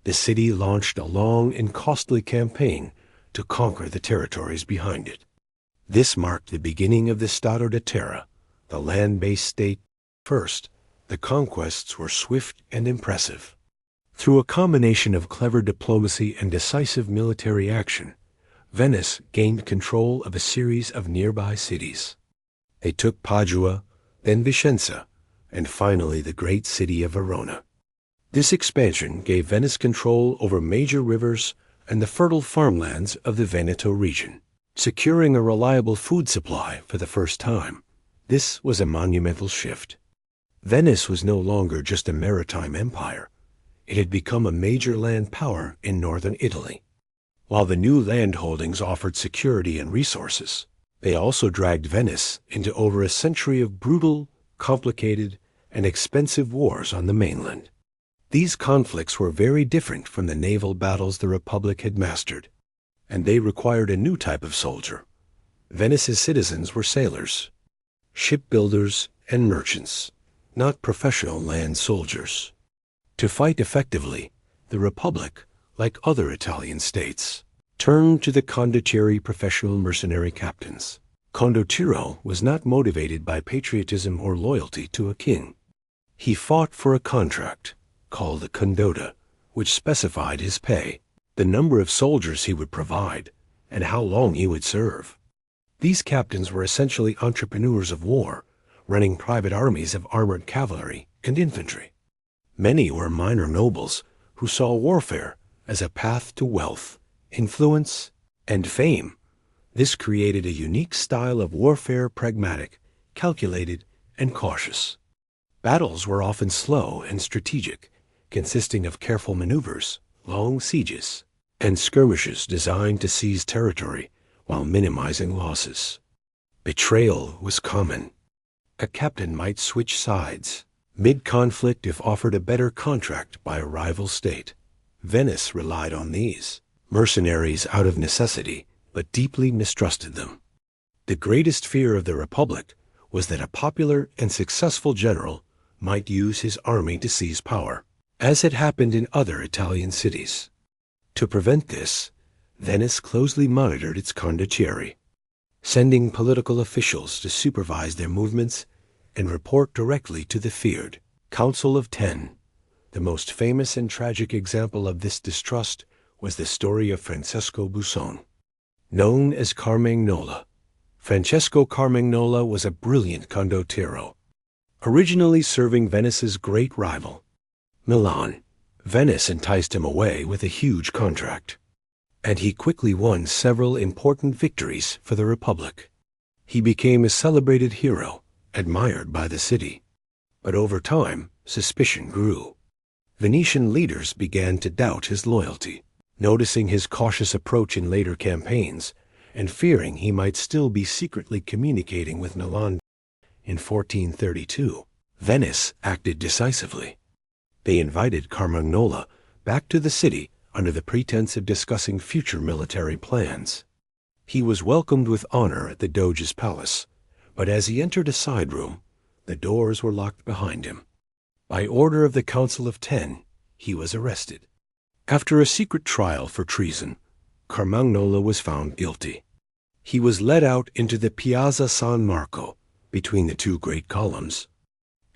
The city launched a long and costly campaign to conquer the territories behind it. This marked the beginning of the Stato di Terra, the land-based state. First, the conquests were swift and impressive. Through a combination of clever diplomacy and decisive military action, Venice gained control of a series of nearby cities. They took Padua, then Vicenza, and finally the great city of Verona. This expansion gave Venice control over major rivers and the fertile farmlands of the Veneto region, securing a reliable food supply for the first time. This was a monumental shift. Venice was no longer just a maritime empire. It had become a major land power in northern Italy. While the new land holdings offered security and resources, they also dragged Venice into over a century of brutal, complicated, and expensive wars on the mainland. These conflicts were very different from the naval battles the Republic had mastered, and they required a new type of soldier. Venice's citizens were sailors, shipbuilders, and merchants, not professional land soldiers. To fight effectively, the Republic, like other Italian states, turned to the condottieri, professional mercenary captains. Condottiro was not motivated by patriotism or loyalty to a king. He fought for a contract, called a condotta, which specified his pay, the number of soldiers he would provide, and how long he would serve. These captains were essentially entrepreneurs of war, running private armies of armored cavalry and infantry. Many were minor nobles who saw warfare as a path to wealth, influence, and fame. This created a unique style of warfare: pragmatic, calculated, and cautious. Battles were often slow and strategic, consisting of careful maneuvers, long sieges, and skirmishes designed to seize territory while minimizing losses. Betrayal was common. A captain might switch sides mid-conflict if offered a better contract by a rival state. Venice relied on these mercenaries out of necessity, but deeply mistrusted them. The greatest fear of the Republic was that a popular and successful general might use his army to seize power. as had happened in other Italian cities. To prevent this, Venice closely monitored its condottieri, sending political officials to supervise their movements and report directly to the feared Council of Ten. The most famous and tragic example of this distrust was the story of Francesco Busson, known as Carmagnola. Francesco Carmagnola was a brilliant condottiero, originally serving Venice's great rival, Milan. Venice enticed him away with a huge contract, and he quickly won several important victories for the Republic. He became a celebrated hero, admired by the city. But over time, suspicion grew. Venetian leaders began to doubt his loyalty, noticing his cautious approach in later campaigns and fearing he might still be secretly communicating with Milan. In 1432, Venice acted decisively. They invited Carmagnola back to the city under the pretense of discussing future military plans. He was welcomed with honor at the Doge's palace, but as he entered a side room, the doors were locked behind him. By order of the Council of Ten, he was arrested. After a secret trial for treason, Carmagnola was found guilty. He was led out into the Piazza San Marco, between the two great columns,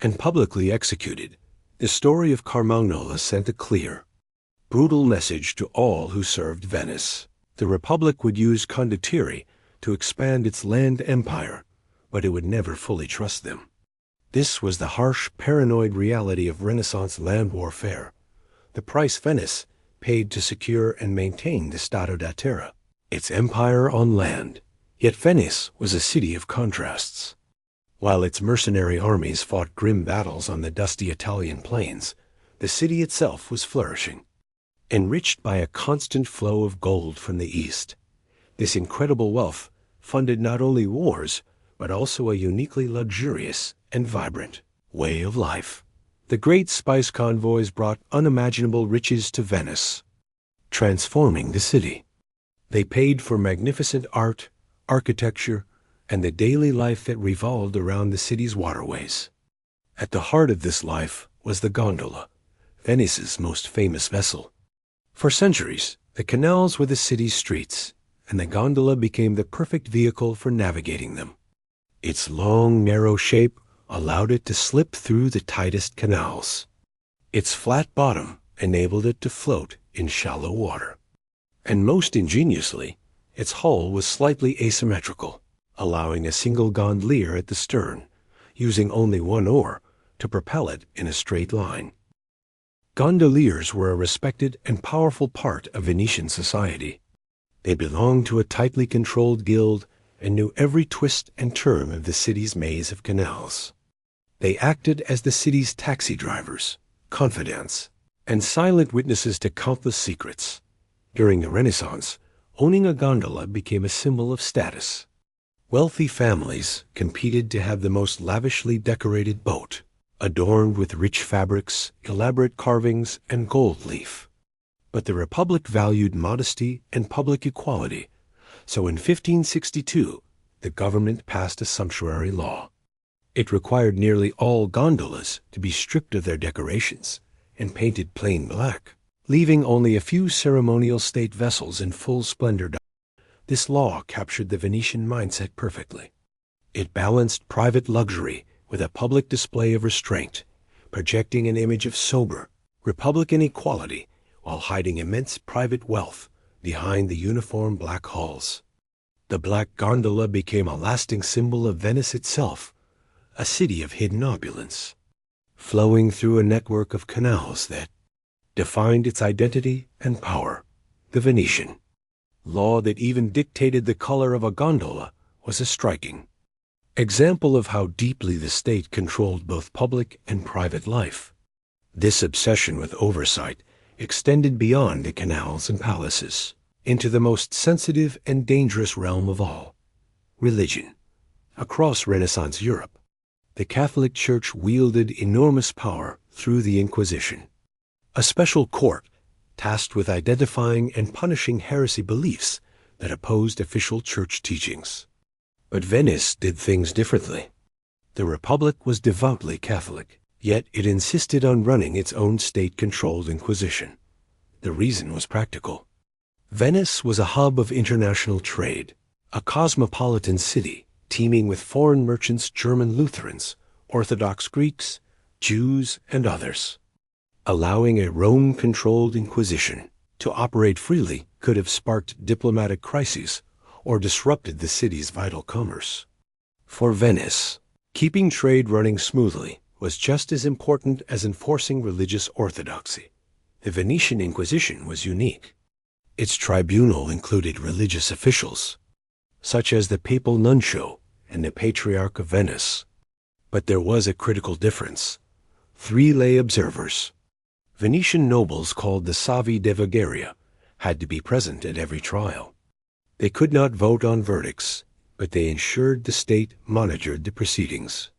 and publicly executed. The story of Carmagnola sent a clear, brutal message to all who served Venice. The Republic would use condottieri to expand its land empire, but it would never fully trust them. This was the harsh, paranoid reality of Renaissance land warfare, the price Venice paid to secure and maintain the Stato da Terra, its empire on land. Yet Venice was a city of contrasts. While its mercenary armies fought grim battles on the dusty Italian plains, the city itself was flourishing, enriched by a constant flow of gold from the east. This incredible wealth funded not only wars, but also a uniquely luxurious and vibrant way of life. The great spice convoys brought unimaginable riches to Venice, transforming the city. They paid for magnificent art, architecture, and the daily life that revolved around the city's waterways. At the heart of this life was the gondola, Venice's most famous vessel. For centuries, the canals were the city's streets, and the gondola became the perfect vehicle for navigating them. Its long, narrow shape allowed it to slip through the tightest canals. Its flat bottom enabled it to float in shallow water. And most ingeniously, its hull was slightly asymmetrical, allowing a single gondolier at the stern, using only one oar, to propel it in a straight line. Gondoliers were a respected and powerful part of Venetian society. They belonged to a tightly controlled guild and knew every twist and turn of the city's maze of canals. They acted as the city's taxi drivers, confidants, and silent witnesses to countless secrets. During the Renaissance, owning a gondola became a symbol of status. Wealthy families competed to have the most lavishly decorated boat, adorned with rich fabrics, elaborate carvings, and gold leaf. But the Republic valued modesty and public equality, so in 1562, the government passed a sumptuary law. It required nearly all gondolas to be stripped of their decorations and painted plain black, leaving only a few ceremonial state vessels in full splendor. This law captured the Venetian mindset perfectly. It balanced private luxury with a public display of restraint, projecting an image of sober, republican equality while hiding immense private wealth behind the uniform black hulls. The black gondola became a lasting symbol of Venice itself, a city of hidden opulence, flowing through a network of canals that defined its identity and power. The Venetian law that even dictated the color of a gondola was a striking example of how deeply the state controlled both public and private life. This obsession with oversight extended beyond the canals and palaces into the most sensitive and dangerous realm of all, religion. Across Renaissance Europe, the Catholic Church wielded enormous power through the Inquisition, a special court tasked with identifying and punishing heresy beliefs that opposed official church teachings. But Venice did things differently. The Republic was devoutly Catholic, Yet it insisted on running its own state-controlled inquisition. The reason was practical. Venice was a hub of international trade, a cosmopolitan city teeming with foreign merchants, German Lutherans, Orthodox Greeks, Jews, and others. Allowing a Rome-controlled inquisition to operate freely could have sparked diplomatic crises or disrupted the city's vital commerce. For Venice, keeping trade running smoothly was just as important as enforcing religious orthodoxy. The Venetian Inquisition was unique. Its tribunal included religious officials, such as the papal nuncio and the Patriarch of Venice. But there was a critical difference. 3 lay observers, Venetian nobles called the Savi de Vergaria, had to be present at every trial. They could not vote on verdicts, but they ensured the state monitored the proceedings.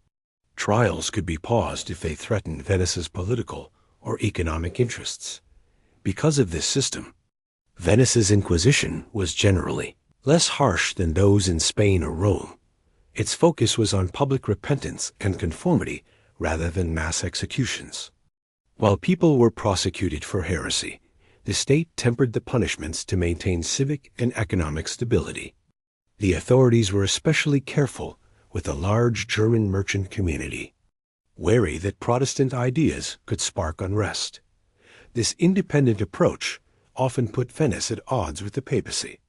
Trials could be paused if they threatened Venice's political or economic interests. Because of this system, Venice's Inquisition was generally less harsh than those in Spain or Rome. Its focus was on public repentance and conformity rather than mass executions. While people were prosecuted for heresy, the state tempered the punishments to maintain civic and economic stability. The authorities were especially careful with the large German merchant community, wary that Protestant ideas could spark unrest. This independent approach often put Venice at odds with the papacy,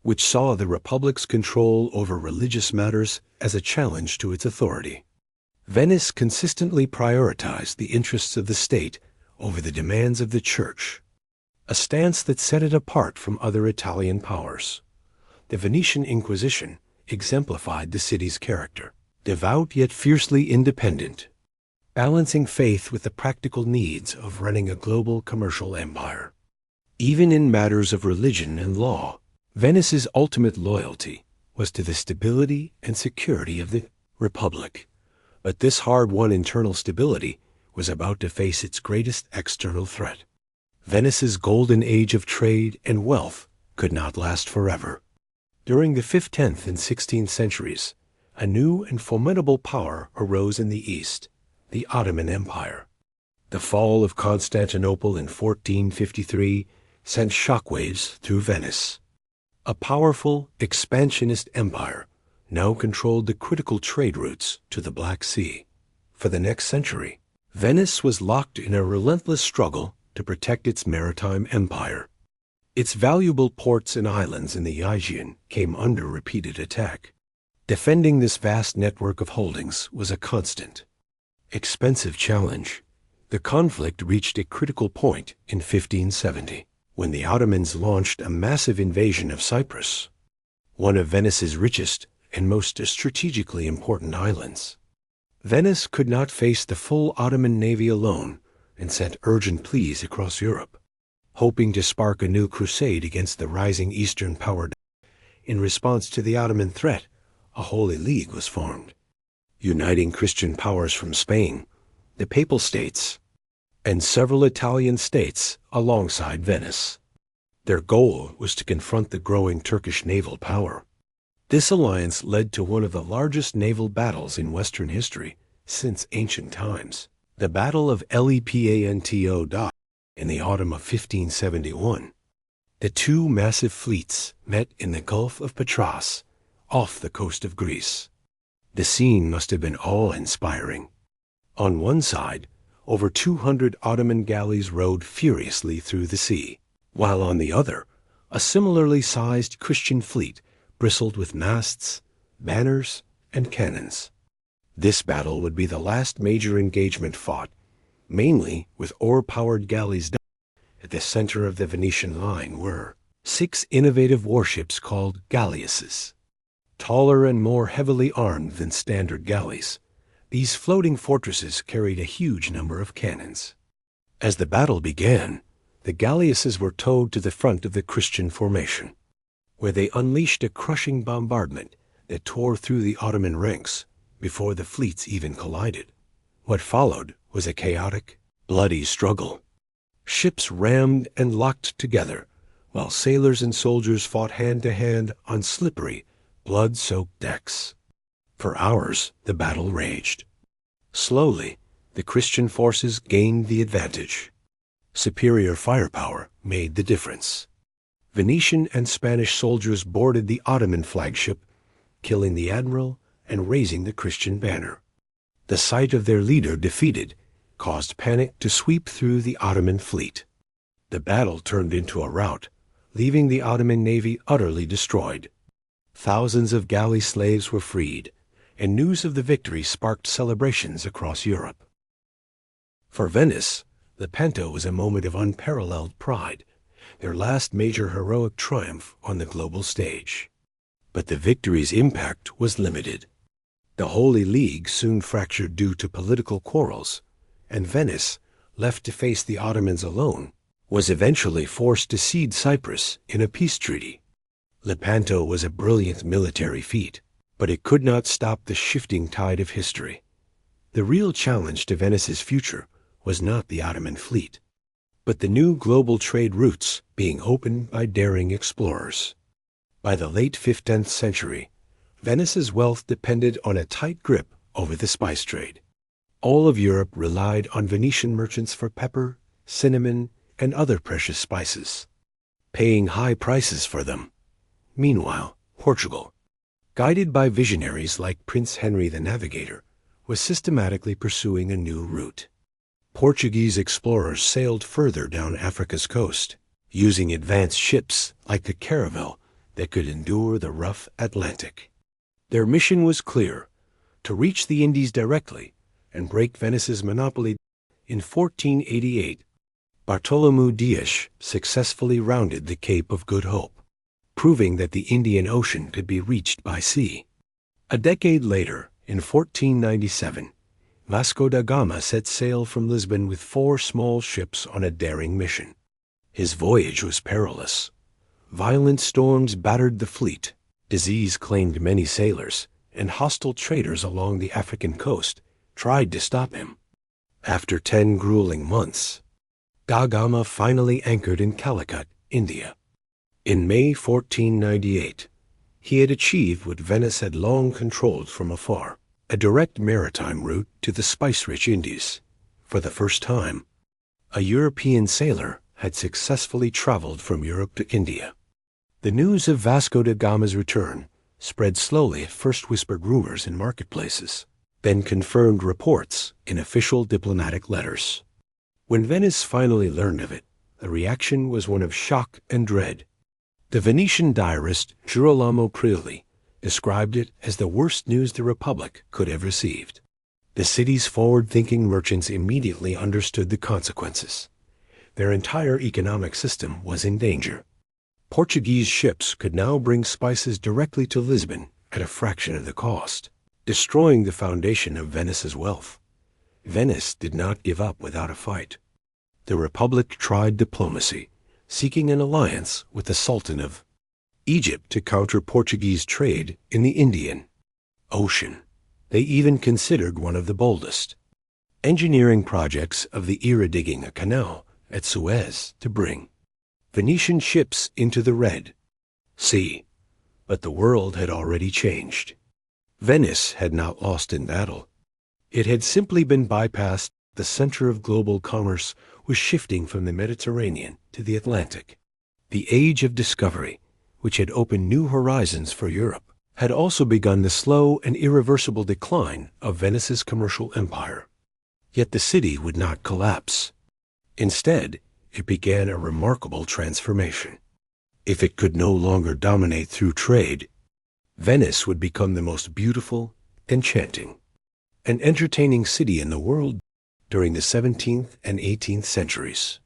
which saw the Republic's control over religious matters as a challenge to its authority. Venice consistently prioritized the interests of the state over the demands of the Church, a stance that set it apart from other Italian powers. The Venetian Inquisition exemplified the city's character, devout yet fiercely independent, balancing faith with the practical needs of running a global commercial empire. Even in matters of religion and law, Venice's ultimate loyalty was to the stability and security of the Republic. But this hard-won internal stability was about to face its greatest external threat. Venice's golden age of trade and wealth could not last forever. During the 5th, 10th, and 16th centuries, a new and formidable power arose in the East, the Ottoman Empire. The fall of Constantinople in 1453 sent shockwaves through Venice. A powerful, expansionist empire now controlled the critical trade routes to the Black Sea. For the next century, Venice was locked in a relentless struggle to protect its maritime empire. Its valuable ports and islands in the Aegean came under repeated attack. Defending this vast network of holdings was a constant, expensive challenge. The conflict reached a critical point in 1570, when the Ottomans launched a massive invasion of Cyprus, one of Venice's richest and most strategically important islands. Venice could not face the full Ottoman navy alone and sent urgent pleas across Europe, hoping to spark a new crusade against the rising Eastern power. In response to the Ottoman threat, a Holy League was formed, uniting Christian powers from Spain, the Papal States, and several Italian states alongside Venice. Their goal was to confront the growing Turkish naval power. This alliance led to one of the largest naval battles in Western history since ancient times, the Battle of Lepanto Doge in the autumn of 1571. The two massive fleets met in the Gulf of Patras, off the coast of Greece. The scene must have been awe-inspiring. On one side, over 200 Ottoman galleys rowed furiously through the sea, while on the other, a similarly sized Christian fleet bristled with masts, banners, and cannons. This battle would be the last major engagement fought, mainly with oar-powered galleys. At the center of the Venetian line were 6 innovative warships called galleasses. Taller and more heavily armed than standard galleys, these floating fortresses carried a huge number of cannons. As the battle began, the galleasses were towed to the front of the Christian formation, where they unleashed a crushing bombardment that tore through the Ottoman ranks before the fleets even collided. What followed was a chaotic, bloody struggle. Ships rammed and locked together, while sailors and soldiers fought hand-to-hand on slippery, blood-soaked decks. For hours, the battle raged. Slowly, the Christian forces gained the advantage. Superior firepower made the difference. Venetian and Spanish soldiers boarded the Ottoman flagship, killing the admiral and raising the Christian banner. The sight of their leader defeated caused panic to sweep through the Ottoman fleet. The battle turned into a rout, leaving the Ottoman navy utterly destroyed. Thousands of galley slaves were freed, and news of the victory sparked celebrations across Europe. For Venice, Lepanto was a moment of unparalleled pride, their last major heroic triumph on the global stage. But the victory's impact was limited. The Holy League soon fractured due to political quarrels, and Venice, left to face the Ottomans alone, was eventually forced to cede Cyprus in a peace treaty. Lepanto was a brilliant military feat, but it could not stop the shifting tide of history. The real challenge to Venice's future was not the Ottoman fleet, but the new global trade routes being opened by daring explorers. By the late 15th century, Venice's wealth depended on a tight grip over the spice trade. All of Europe relied on Venetian merchants for pepper, cinnamon, and other precious spices, paying high prices for them. Meanwhile, Portugal, guided by visionaries like Prince Henry the Navigator, was systematically pursuing a new route. Portuguese explorers sailed further down Africa's coast, using advanced ships like the caravel that could endure the rough Atlantic. Their mission was clear: to reach the Indies directly and break Venice's monopoly. In 1488, Bartholomew Dias successfully rounded the Cape of Good Hope, proving that the Indian Ocean could be reached by sea. A decade later, in 1497, Vasco da Gama set sail from Lisbon with 4 small ships on a daring mission. His voyage was perilous. Violent storms battered the fleet, disease claimed many sailors, and hostile traders along the African coast tried to stop him. After 10 grueling months, Da Gama finally anchored in Calicut, India. In May 1498, he had achieved what Venice had long controlled from afar: a direct maritime route to the spice-rich Indies. For the first time, a European sailor had successfully traveled from Europe to India. The news of Vasco da Gama's return spread slowly, at first whispered rumors in marketplaces, then confirmed reports in official diplomatic letters. When Venice finally learned of it, the reaction was one of shock and dread. The Venetian diarist Girolamo Priuli described it as the worst news the Republic could have received. The city's forward-thinking merchants immediately understood the consequences. Their entire economic system was in danger. Portuguese ships could now bring spices directly to Lisbon at a fraction of the cost, destroying the foundation of Venice's wealth. Venice did not give up without a fight. The Republic tried diplomacy, seeking an alliance with the Sultan of Egypt to counter Portuguese trade in the Indian Ocean. They even considered one of the boldest engineering projects of the era, digging a canal at Suez to bring Venetian ships into the Red Sea. But the world had already changed. Venice had not lost in battle. It had simply been bypassed. The center of global commerce was shifting from the Mediterranean to the Atlantic. The age of discovery, which had opened new horizons for Europe, had also begun the slow and irreversible decline of Venice's commercial empire. Yet the city would not collapse. Instead, it began a remarkable transformation. If it could no longer dominate through trade, Venice would become the most beautiful, enchanting, and entertaining city in the world during the 17th and 18th centuries.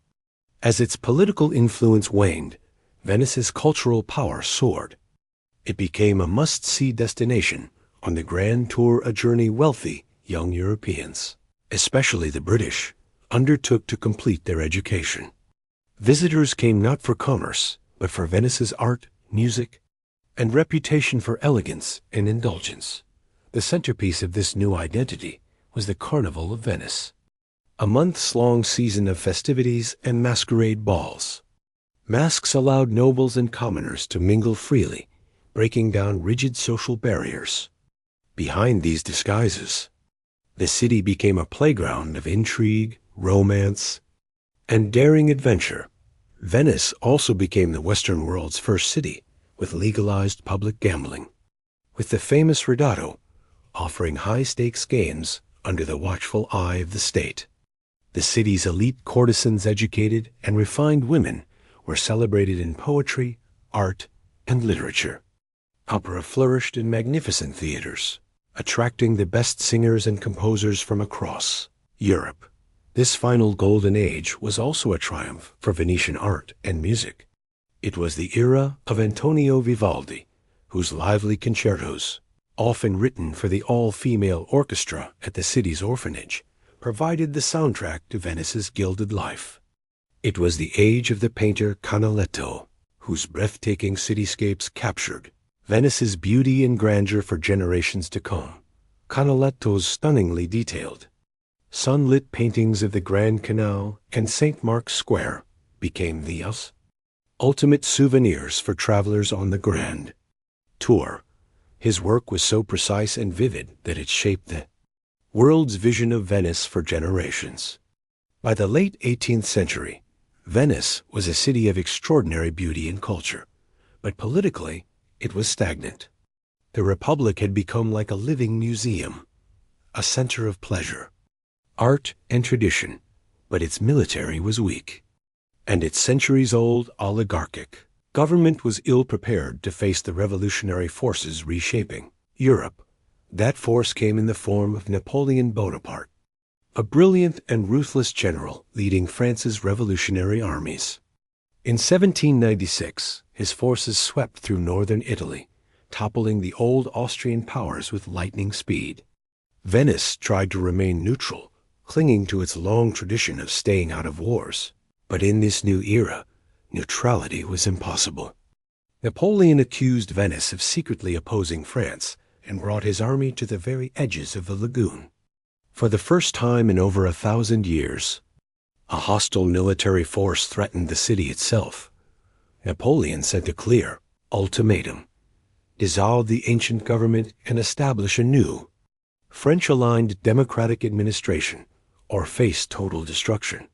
As its political influence waned, Venice's cultural power soared. It became a must-see destination on the grand tour a journey wealthy young Europeans, especially the British, undertook to complete their education. Visitors came not for commerce, but for Venice's art, music, and reputation for elegance and indulgence. The centerpiece of this new identity was the Carnival of Venice, a months-long season of festivities and masquerade balls. Masks allowed nobles and commoners to mingle freely, breaking down rigid social barriers. Behind these disguises, The city became a playground of intrigue, romance, and daring adventure. Venice also became the Western world's first city with legalized public gambling, with the famous Ridotto offering high-stakes games under the watchful eye of the state. The city's elite courtesans, educated and refined women, were celebrated in poetry, art, and literature. Opera flourished in magnificent theaters, attracting the best singers and composers from across Europe. This final golden age was also a triumph for Venetian art and music. It was the era of Antonio Vivaldi, whose lively concertos, often written for the all-female orchestra at the city's orphanage, provided the soundtrack to Venice's gilded life. It was the age of the painter Canaletto, whose breathtaking cityscapes captured Venice's beauty and grandeur for generations to come. Canaletto's stunningly detailed, sunlit paintings of the Grand Canal and St. Mark's Square became the ultimate souvenirs for travelers on the Grand Tour. His work was so precise and vivid that it shaped the world's vision of Venice for generations. By the late 18th century, Venice was a city of extraordinary beauty and culture, but politically it was stagnant. The Republic had become like a living museum, a center of pleasure, art, and tradition, but its military was weak, and its centuries-old oligarchic government was ill-prepared to face the revolutionary forces reshaping Europe. That force came in the form of Napoleon Bonaparte, a brilliant and ruthless general leading France's revolutionary armies. In 1796, his forces swept through northern Italy, toppling the old Austrian powers with lightning speed. Venice tried to remain neutral, clinging to its long tradition of staying out of wars. But in this new era, neutrality was impossible. Napoleon accused Venice of secretly opposing France and brought his army to the very edges of the lagoon. For the first time in over 1,000 years, a hostile military force threatened the city itself. Napoleon sent a clear ultimatum: dissolve the ancient government and establish a new, French-aligned democratic administration, or face total destruction.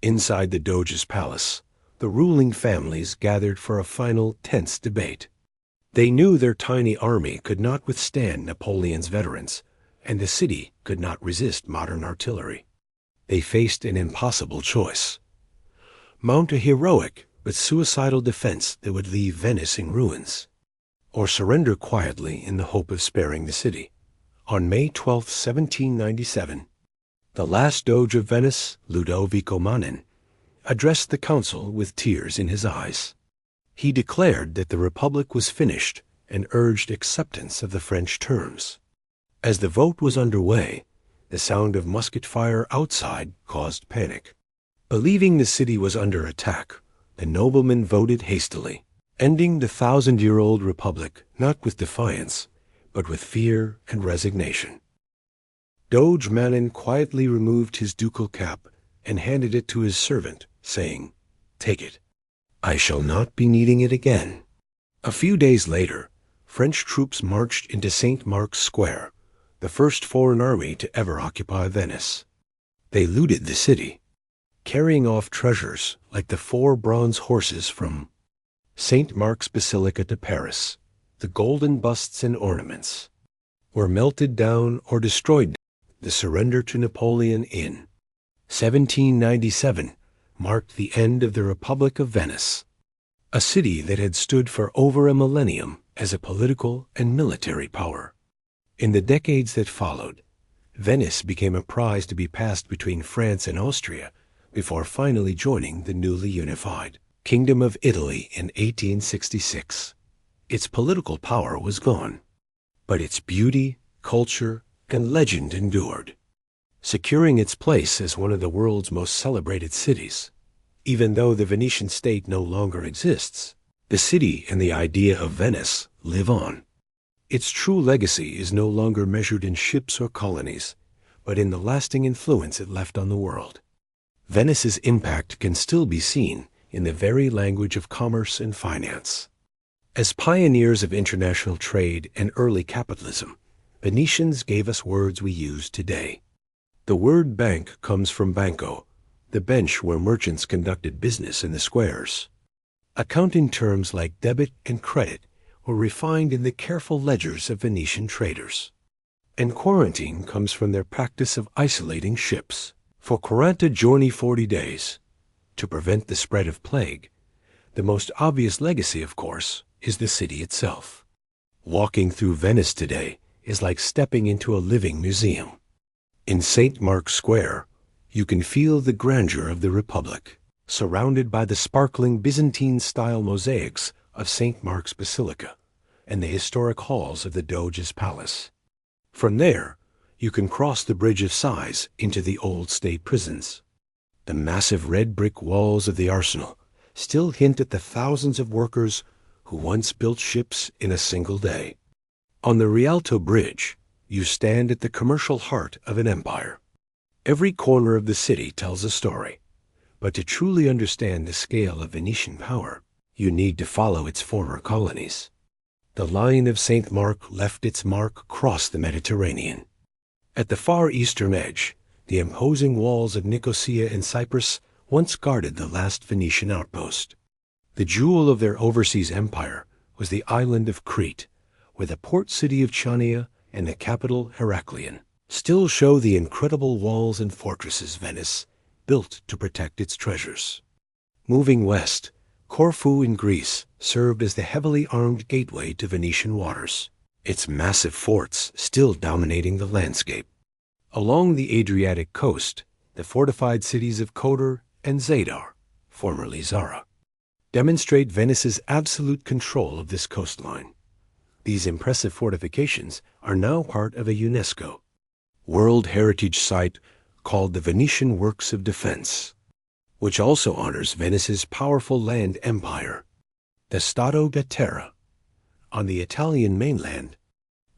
Inside the Doge's palace, the ruling families gathered for a final tense debate. They knew their tiny army could not withstand Napoleon's veterans, and the city could not resist modern artillery. They faced an impossible choice: mount a heroic but suicidal defense that would leave Venice in ruins, or surrender quietly in the hope of sparing the city. On May 12, 1797, the last Doge of Venice, Ludovico Manin, addressed the council with tears in his eyes. He declared that the Republic was finished and urged acceptance of the French terms. As the vote was underway, the sound of musket fire outside caused panic. Believing the city was under attack, the noblemen voted hastily, ending the 1,000-year-old Republic not with defiance, but with fear and resignation. Doge Manin quietly removed his ducal cap and handed it to his servant, saying, "Take it. I shall not be needing it again." A few days later, French troops marched into St. Mark's Square, the first foreign army to ever occupy Venice. They looted the city, carrying off treasures like the 4 bronze horses from St. Mark's Basilica to Paris. The golden busts and ornaments were melted down or destroyed. The surrender to Napoleon in 1797 marked the end of the Republic of Venice, a city that had stood for over a millennium as a political and military power. In the decades that followed, Venice became a prize to be passed between France and Austria before finally joining the newly unified Kingdom of Italy in 1866. Its political power was gone, but its beauty, culture, and legend endured, securing its place as one of the world's most celebrated cities. Even though the Venetian state no longer exists, the city and the idea of Venice live on. Its true legacy is no longer measured in ships or colonies, but in the lasting influence it left on the world. Venice's impact can still be seen in the very language of commerce and finance. As pioneers of international trade and early capitalism, Venetians gave us words we use today. The word bank comes from banco, the bench where merchants conducted business in the squares. Accounting terms like debit and credit were refined in the careful ledgers of Venetian traders. And quarantine comes from their practice of isolating ships for 40 giorni 40 days to prevent the spread of plague. The most obvious legacy, of course, is the city itself. Walking through Venice today is like stepping into a living museum. In St. Mark's Square, you can feel the grandeur of the Republic, surrounded by the sparkling Byzantine-style mosaics of St. Mark's Basilica and the historic halls of the Doge's palace. From there, you can cross the Bridge of Sighs into the old state prisons. The massive red brick walls of the arsenal still hint at the thousands of workers who once built ships in a single day. On the Rialto Bridge, you stand at the commercial heart of an empire. Every corner of the city tells a story, but to truly understand the scale of Venetian power, you need to follow its former colonies. The line of St. Mark left its mark across the Mediterranean. At the far eastern edge, the imposing walls of Nicosia and Cyprus once guarded the last Venetian outpost. The jewel of their overseas empire was the island of Crete, where the port city of Chania and the capital Heraklion still show the incredible walls and fortresses Venice built to protect its treasures. Moving west, Corfu in Greece served as the heavily armed gateway to Venetian waters, its massive forts still dominating the landscape. Along the Adriatic coast, the fortified cities of Kotor and Zadar, formerly Zara, demonstrate Venice's absolute control of this coastline. These impressive fortifications are now part of a UNESCO World Heritage Site called the Venetian Works of Defense, which also honors Venice's powerful land empire, the Stato da Terra. On the Italian mainland,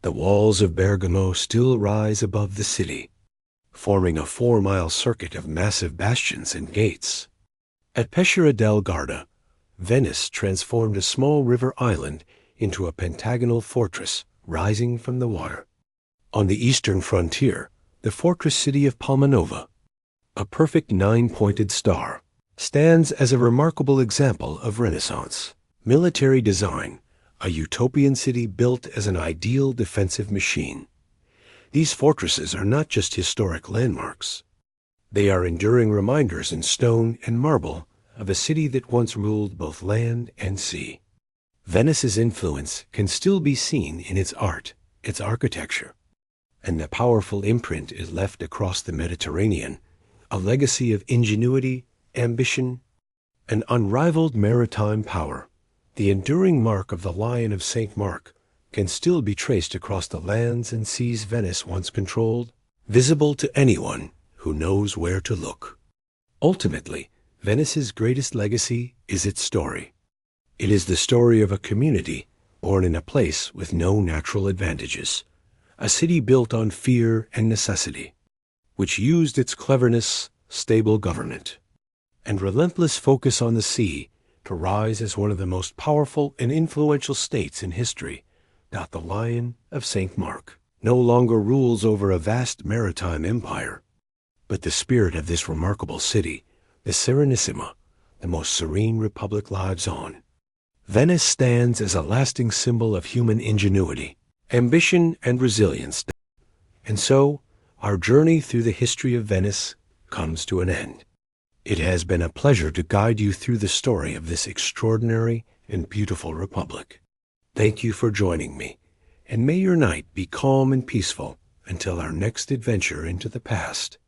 the walls of Bergamo still rise above the city, forming a 4-mile circuit of massive bastions and gates. At Peschiera del Garda, Venice transformed a small river island into a pentagonal fortress rising from the water. On the eastern frontier, the fortress city of Palmanova, a perfect 9-pointed star, stands as a remarkable example of Renaissance military design, a utopian city built as an ideal defensive machine. These fortresses are not just historic landmarks. They are enduring reminders in stone and marble of a city that once ruled both land and sea. Venice's influence can still be seen in its art, its architecture, and the powerful imprint is left across the Mediterranean, a legacy of ingenuity, ambition, and unrivaled maritime power. The enduring mark of the Lion of St. Mark can still be traced across the lands and seas Venice once controlled, visible to anyone who knows where to look. Ultimately, Venice's greatest legacy is its story. It is the story of a community born in a place with no natural advantages, a city built on fear and necessity, which used its cleverness, stable government, and relentless focus on the sea to rise as one of the most powerful and influential states in history. The Lion of St. Mark no longer rules over a vast maritime empire, but the spirit of this remarkable city, the Serenissima, the most serene republic lives on. Venice stands as a lasting symbol of human ingenuity, ambition, and resilience. And so, our journey through the history of Venice comes to an end. It has been a pleasure to guide you through the story of this extraordinary and beautiful republic. Thank you for joining me, and may your night be calm and peaceful until our next adventure into the past.